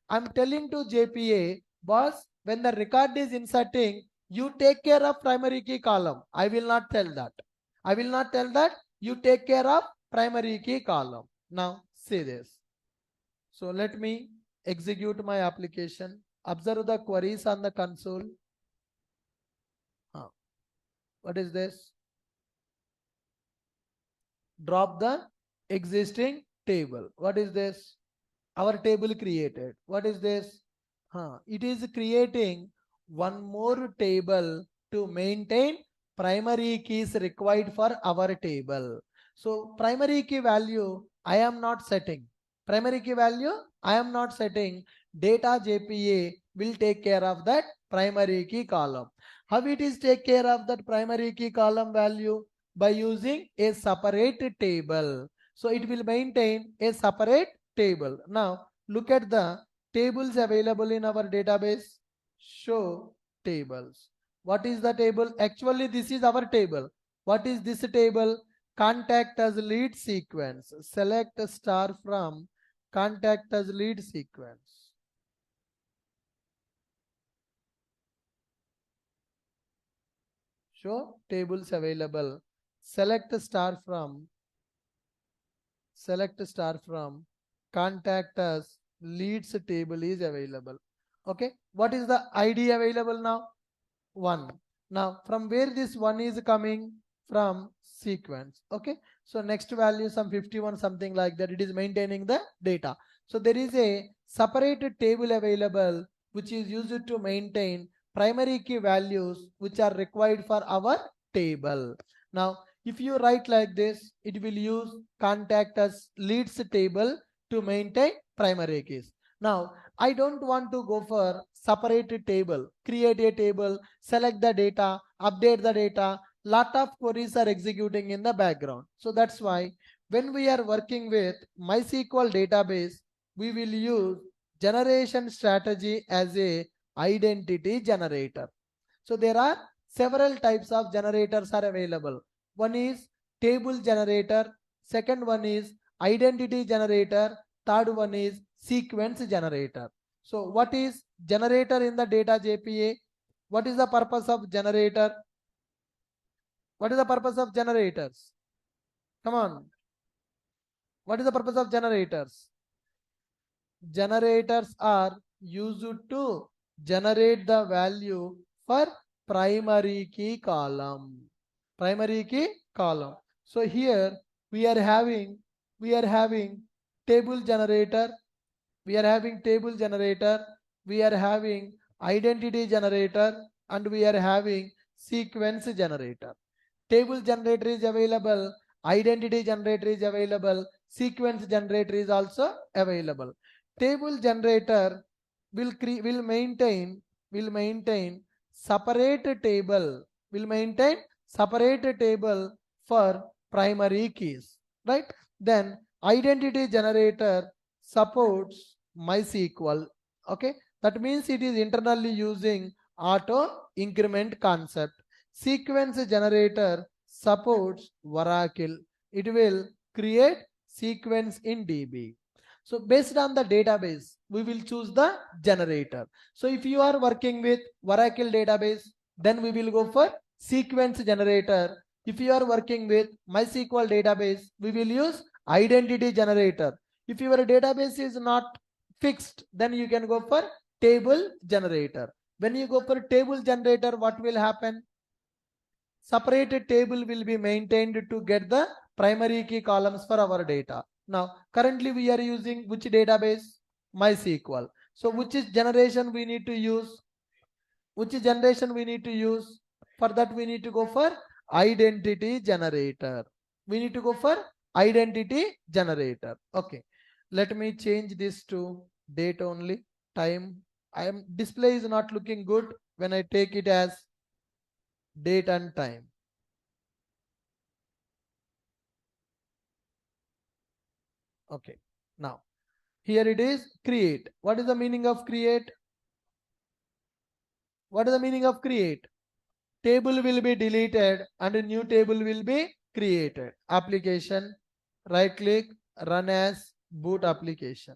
I'm telling to JPA, boss, when the record is inserting, you take care of primary key column. I will not tell that. I will not tell that. You take care of primary key column. Now see this. So let me execute my application. Observe the queries on the console. What is this? Drop the existing table. What is this? Our table created. What is this? It is creating one more table to maintain primary keys required for our table. So primary key value I am not setting. Primary key value I am not setting. Data JPA will take care of that primary key column. How it is take care of that primary key column value? By using a separate table. So it will maintain a separate table. Now look at the tables available in our database. Show tables. What is the table? Actually this is our table. What is this table? Contact as lead sequence. Select a star from contact as lead sequence. Show tables available. Select a star from contact us leads table is available. Okay, what is the ID available now? 1. Now from where this 1 is coming? From sequence. Okay, so next value some 51 something like that. It is maintaining the data. So there is a separate table available which is used to maintain primary key values which are required for our table. Now if you write like this, it will use contact as leads table to maintain primary keys. Now I don't want to go for separate table. Create a table, select the data, update the data. Lot of queries are executing in the background. So that's why when we are working with MySQL database, we will use generation strategy as a identity generator. So there are several types of generators are available. One is table generator, second one is identity generator, third one is sequence generator. So what is generator in the data JPA? What is the purpose of generator? What is the purpose of generators? Come on. What is the purpose of generators? Generators are used to generate the value for primary key column. Primary key column. So here we are having table generator, we are having table generator, we are having identity generator, and we are having sequence generator. Table generator is available, identity generator is available, sequence generator is also available. Table generator will maintain separate table, for primary keys, right? Then identity generator supports MySQL. Okay, that means it is internally using auto increment concept. Sequence generator supports Oracle. It will create sequence in DB. So based on the database, we will choose the generator. So if you are working with Oracle database, then we will go for sequence generator. If you are working with MySQL database, we will use identity generator. If your database is not fixed, then you can go for table generator. When you go for table generator, what will happen? Separate table will be maintained to get the primary key columns for our data. Now, currently we are using which database? MySQL. So which is generation we need to use? Which generation we need to use? For that we need to go for identity generator. We need to go for identity generator. Okay. Let me change this to date only. Time. Display is not looking good when I take it as date and time. Okay. Now here it is create. What is the meaning of create? What is the meaning of create? Table will be deleted and a new table will be created. Application, right click, run as boot application.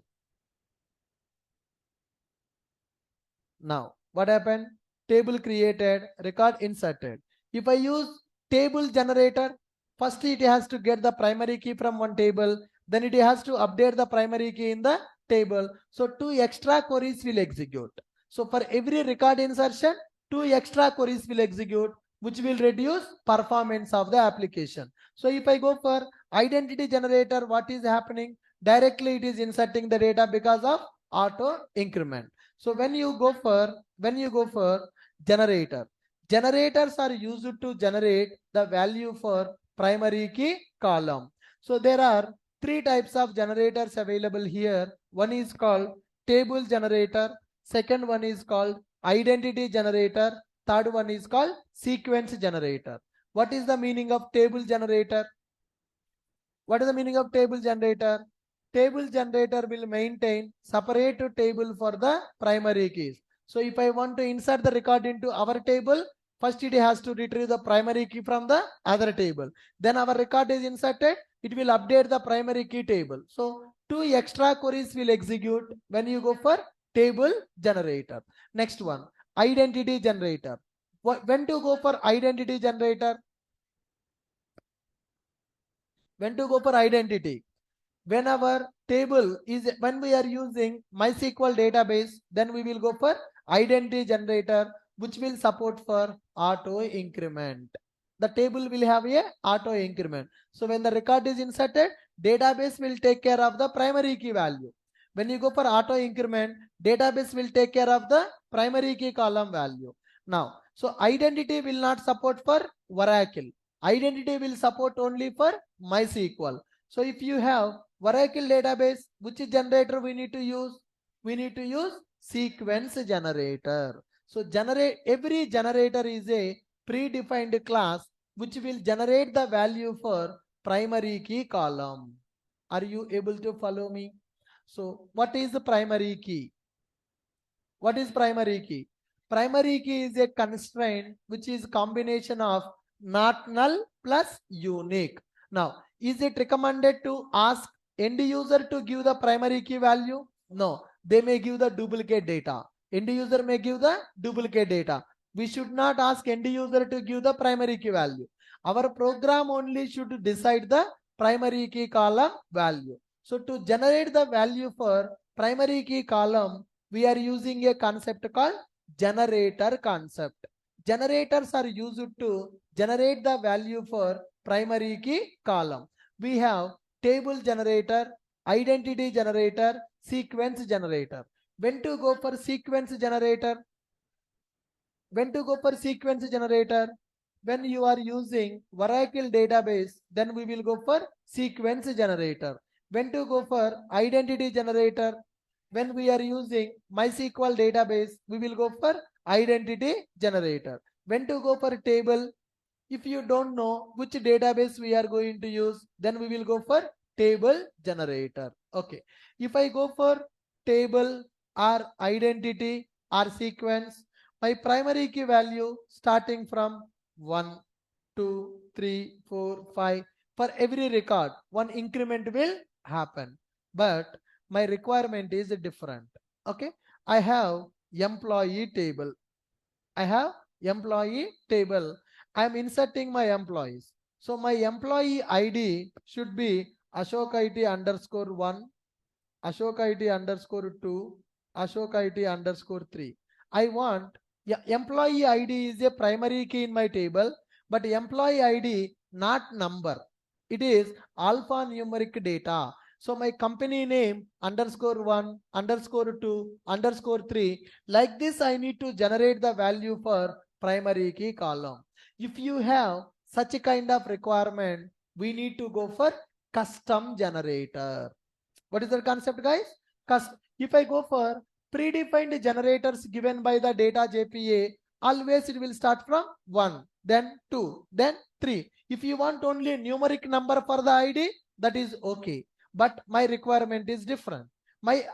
Now what happened? Table created, record inserted. If I use table generator, first it has to get the primary key from one table, then it has to update the primary key in the table. So 2 extra queries will execute. So for every record insertion, 2 extra queries will execute, which will reduce performance of the application. So if I go for identity generator, what is happening? Directly it is inserting the data because of auto increment. So when you go for generator, generators are used to generate the value for primary key column. So there are 3 types of generators available here. One is called table generator, second one is called identity generator, third one is called sequence generator. What is the meaning of table generator? What is the meaning of table generator? Table generator will maintain separate table for the primary keys. So if I want to insert the record into our table, first it has to retrieve the primary key from the other table. Then our record is inserted, it will update the primary key table. So 2 extra queries will execute when you go for table generator. Next one, identity generator. When to go for identity generator? When to go for identity? When our table is, when we are using MySQL database, then we will go for identity generator, which will support for auto increment. The table will have a auto increment. So when the record is inserted, database will take care of the primary key value. When you go for auto increment, database will take care of the primary key column value. Now, so identity will not support for Oracle. Identity will support only for MySQL. So if you have Oracle database, which generator we need to use? We need to use sequence generator. So every generator is a predefined class which will generate the value for primary key column. Are you able to follow me? So what is the primary key? What is primary key? Primary key is a constraint which is combination of not null plus unique. Now, is it recommended to ask end user to give the primary key value? No, they may give the duplicate data. End user may give the duplicate data. We should not ask end user to give the primary key value. Our program only should decide the primary key column value. So to generate the value for primary key column, we are using a concept called generator concept. Generators are used to generate the value for primary key column. We have table generator, identity generator, sequence generator. When to go for sequence generator? When to go for sequence generator? When you are using Oracle database, then we will go for sequence generator. When to go for identity generator? When we are using MySQL database, we will go for identity generator. When to go for table? If you don't know which database we are going to use, then we will go for table generator. Okay. If I go for table or identity or sequence, my primary key value starting from 1, 2, 3, 4, 5. For every record, one increment will happen. But my requirement is different. Okay. I have employee table. I have employee table. I am inserting my employees. So my employee ID should be Ashok IT underscore 1, Ashok IT underscore 2, Ashok IT underscore 3. I want, yeah, employee ID is a primary key in my table, but employee ID not number. It is alphanumeric data. So my company name underscore 1, underscore 2, underscore 3. Like this, I need to generate the value for primary key column. If you have such a kind of requirement, we need to go for custom generator. What is the concept, guys? If I go for predefined generators given by the data JPA, always it will start from 1, then 2, then 3. If you want only a numeric number for the ID, that is okay. But my requirement is different. My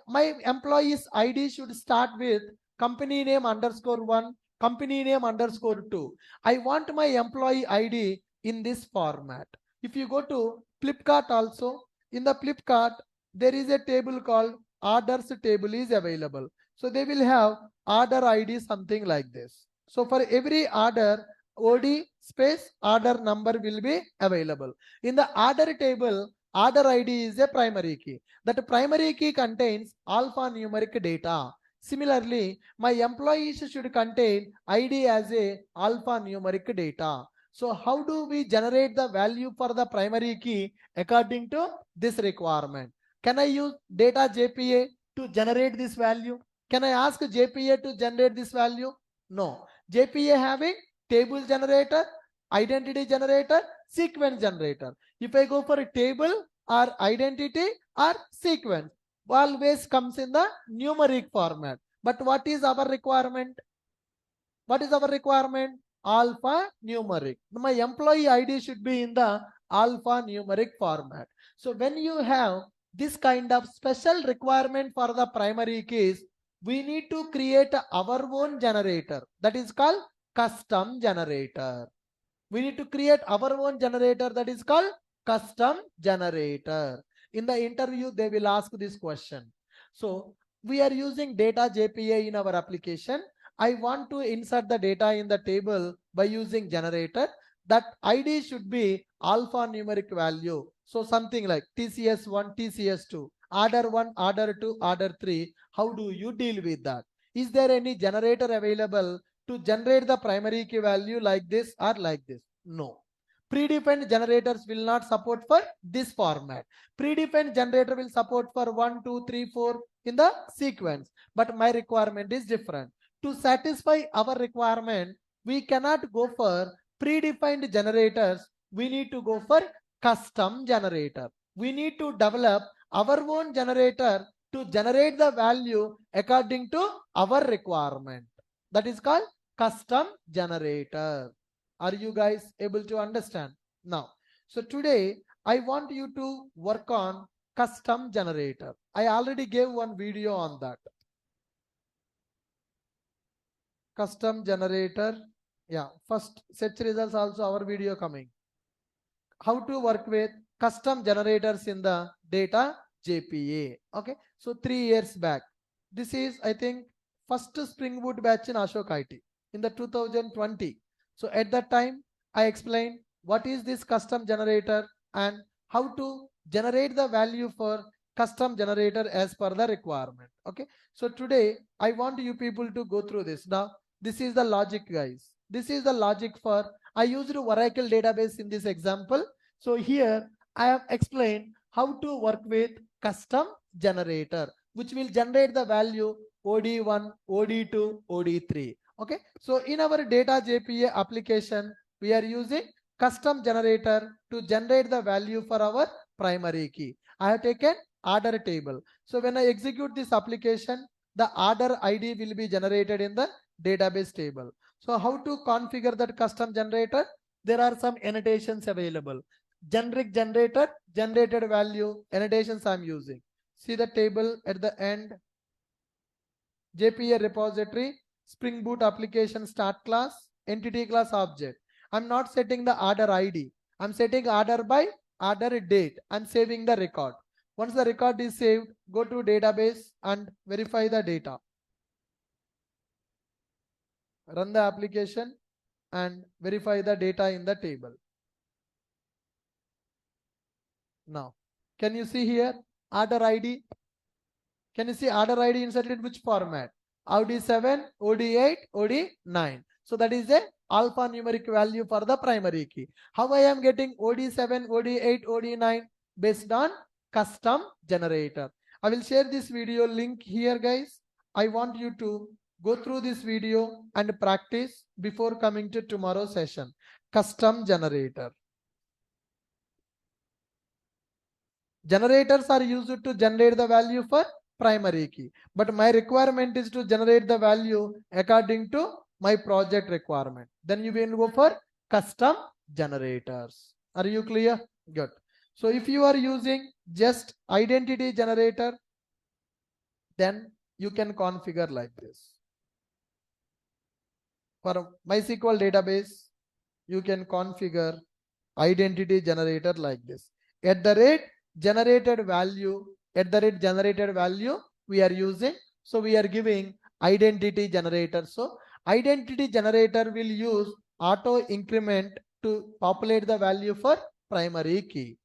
employee's ID should start with company name underscore 1, company name underscore 2. I want my employee ID in this format. If you go to Flipkart also, in the Flipkart, there is a table called orders table is available. So they will have order ID something like this. So for every order, OD space order number will be available. In the order table, order ID is a primary key. That primary key contains alphanumeric data. Similarly, my employees should contain ID as a alphanumeric data. So how do we generate the value for the primary key according to this requirement? Can I use data JPA to generate this value? Can I ask JPA to generate this value? No. JPA having table generator, identity generator, sequence generator. If I go for a table or identity or sequence, always comes in the numeric format. But what is our requirement? What is our requirement? Alpha numeric. My employee ID should be in the alpha numeric format. So when you have this kind of special requirement for the primary keys, we need to create our own generator. That is called custom generator. We need to create our own generator, that is called custom generator. In the interview, they will ask this question. So we are using data JPA in our application. I want to insert the data in the table by using generator. That ID should be alphanumeric value. So something like TCS1, TCS2, order 1, order 2, order 3. How do you deal with that? Is there any generator available to generate the primary key value like this or like this? No. Predefined generators will not support for this format. Predefined generator will support for 1, 2, 3, 4 in the sequence. But my requirement is different. To satisfy our requirement, we cannot go for predefined generators. We need to go for custom generator. We need to develop our own generator to generate the value according to our requirement. That is called custom generator. Are you guys able to understand? Now, so today I want you to work on custom generator. I already gave one video on that. Custom generator. Yeah, first search results also our video coming. How to work with custom generators in the data JPA. Okay, so 3 years back. This is, I think, first Spring Boot batch in Ashok IT in the 2020. So at that time, I explained what is this custom generator and how to generate the value for custom generator as per the requirement. Okay, so today I want you people to go through this. Now, this is the logic, guys. This is the logic for, I used Oracle database in this example. So here I have explained how to work with custom generator, which will generate the value OD1, OD2, OD3. Okay, so in our data JPA application, we are using custom generator to generate the value for our primary key. I have taken order table. So when I execute this application, the order ID will be generated in the database table. So how to configure that custom generator? There are some annotations available. Generic generator, generated value, annotations I'm using. See the table at the end. JPA repository, Spring Boot application start class, entity class object. I'm not setting the order ID. I'm setting order by order date. I'm saving the record. Once the record is saved, go to database and verify the data. Run the application. and verify the data in the table. Now, can you see here order ID? Can you see order ID inserted in which format? OD7, OD8, OD9. So that is a alphanumeric value for the primary key. How I am getting OD7, OD8, OD9? Based on custom generator. I will share this video link here, guys. I want you to go through this video and practice before coming to tomorrow's session. Custom generator. Generators are used to generate the value for primary key, but my requirement is to generate the value according to my project requirement. Then you will go for custom generators. Are you clear? Good. So if you are using just identity generator, then you can configure like this. For MySQL database, you can configure identity generator like this. At the rate generated value, we are using, so we are giving identity generator. So identity generator will use auto increment to populate the value for primary key.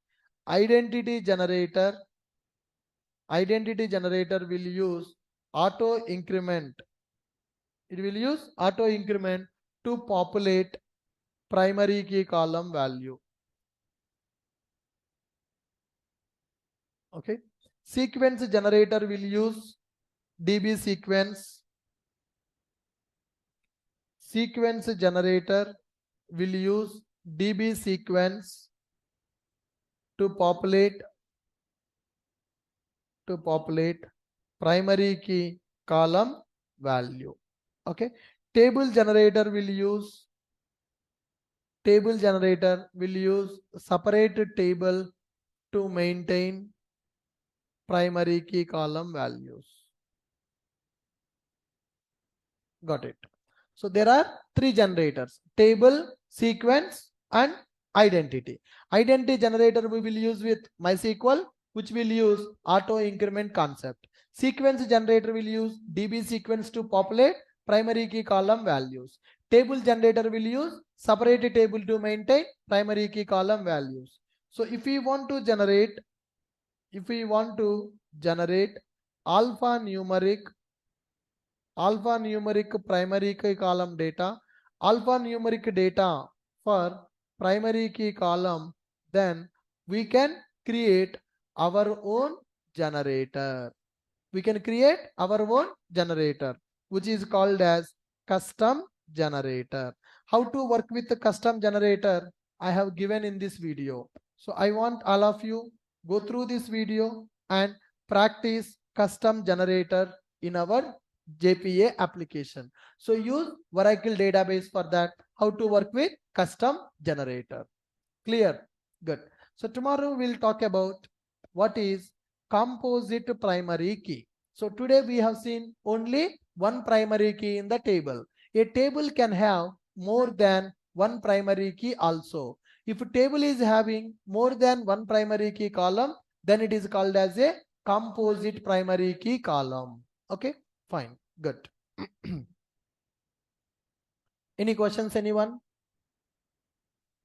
Identity generator will use auto increment. It will use auto increment to populate primary key column value. Okay. Sequence generator will use DB sequence. Sequence generator will use DB sequence to populate primary key column value. Okay. Table generator will use separate table to maintain primary key column values. Got it. So there are three generators: table, sequence, and identity. Identity generator we will use with MySQL, which will use auto increment concept. Sequence generator will use DB sequence to populate primary key column values. Table generator will use separate table to maintain primary key column values. So if we want to generate alphanumeric primary key column data, alphanumeric data for primary key column, then we can create our own generator. Which is called as custom generator. How to work with the custom generator I have given in this video. So I want all of you go through this video and practice custom generator in our JPA application. So use Oracle database for that. How to work with custom generator. Clear? Good. So tomorrow we'll talk about what is composite primary key. So today we have seen only one primary key in the table. A table can have more than one primary key also. If a table is having more than one primary key column, then it is called as a composite primary key column. Okay, fine, good. Any questions, anyone?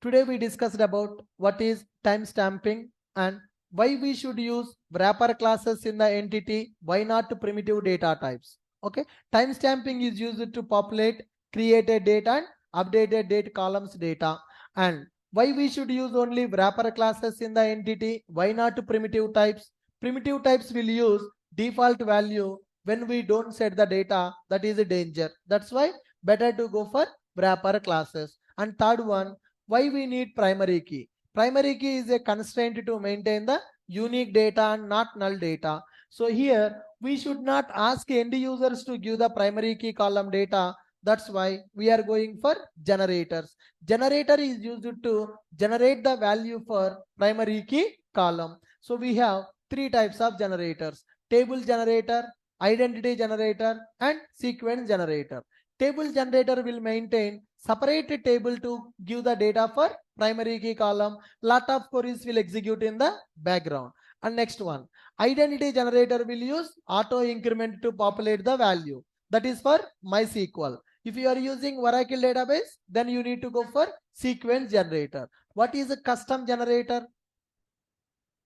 Today we discussed about what is timestamping and why we should use wrapper classes in the entity, why not primitive data types. Okay, timestamping is used to populate created data and updated date columns data. And why we should use only wrapper classes in the entity, why not primitive types? Primitive types will use default value when we don't set the data. That is a danger. That's why better to go for wrapper classes. And third one, why we need primary key? Primary key is a constraint to maintain the unique data and not null data. So here we should not ask end users to give the primary key column data. That's why we are going for generators. Generator is used to generate the value for primary key column. So we have three types of generators: table generator, identity generator, and sequence generator. Table generator will maintain separate table to give the data for primary key column. Lot of queries will execute in the background. And next one, identity generator will use auto increment to populate the value. That is for MySQL. If you are using Oracle database, then you need to go for sequence generator. What is a custom generator?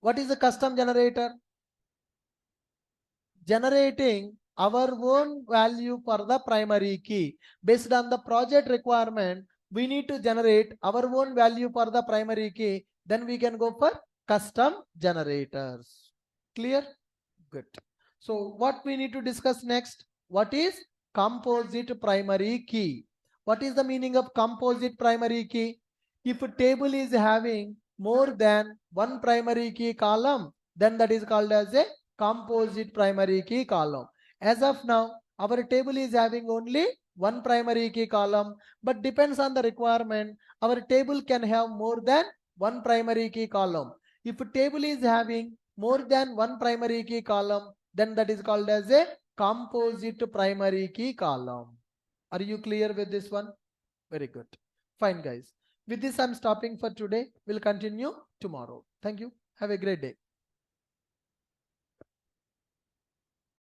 What is a custom generator? Generating our own value for the primary key. Based on the project requirement, we need to generate our own value for the primary key. Then we can go for custom generators. Clear? Good. So what we need to discuss next? What is composite primary key? What is the meaning of composite primary key? If a table is having more than one primary key column, then that is called as a composite primary key column. As of now, our table is having only one primary key column, but depends on the requirement, our table can have more than one primary key column. If a table is having more than one primary key column, then that is called as a composite primary key column. Are you clear with this one? Very good. Fine, guys. With this, I'm stopping for today. We'll continue tomorrow. Thank you. Have a great day.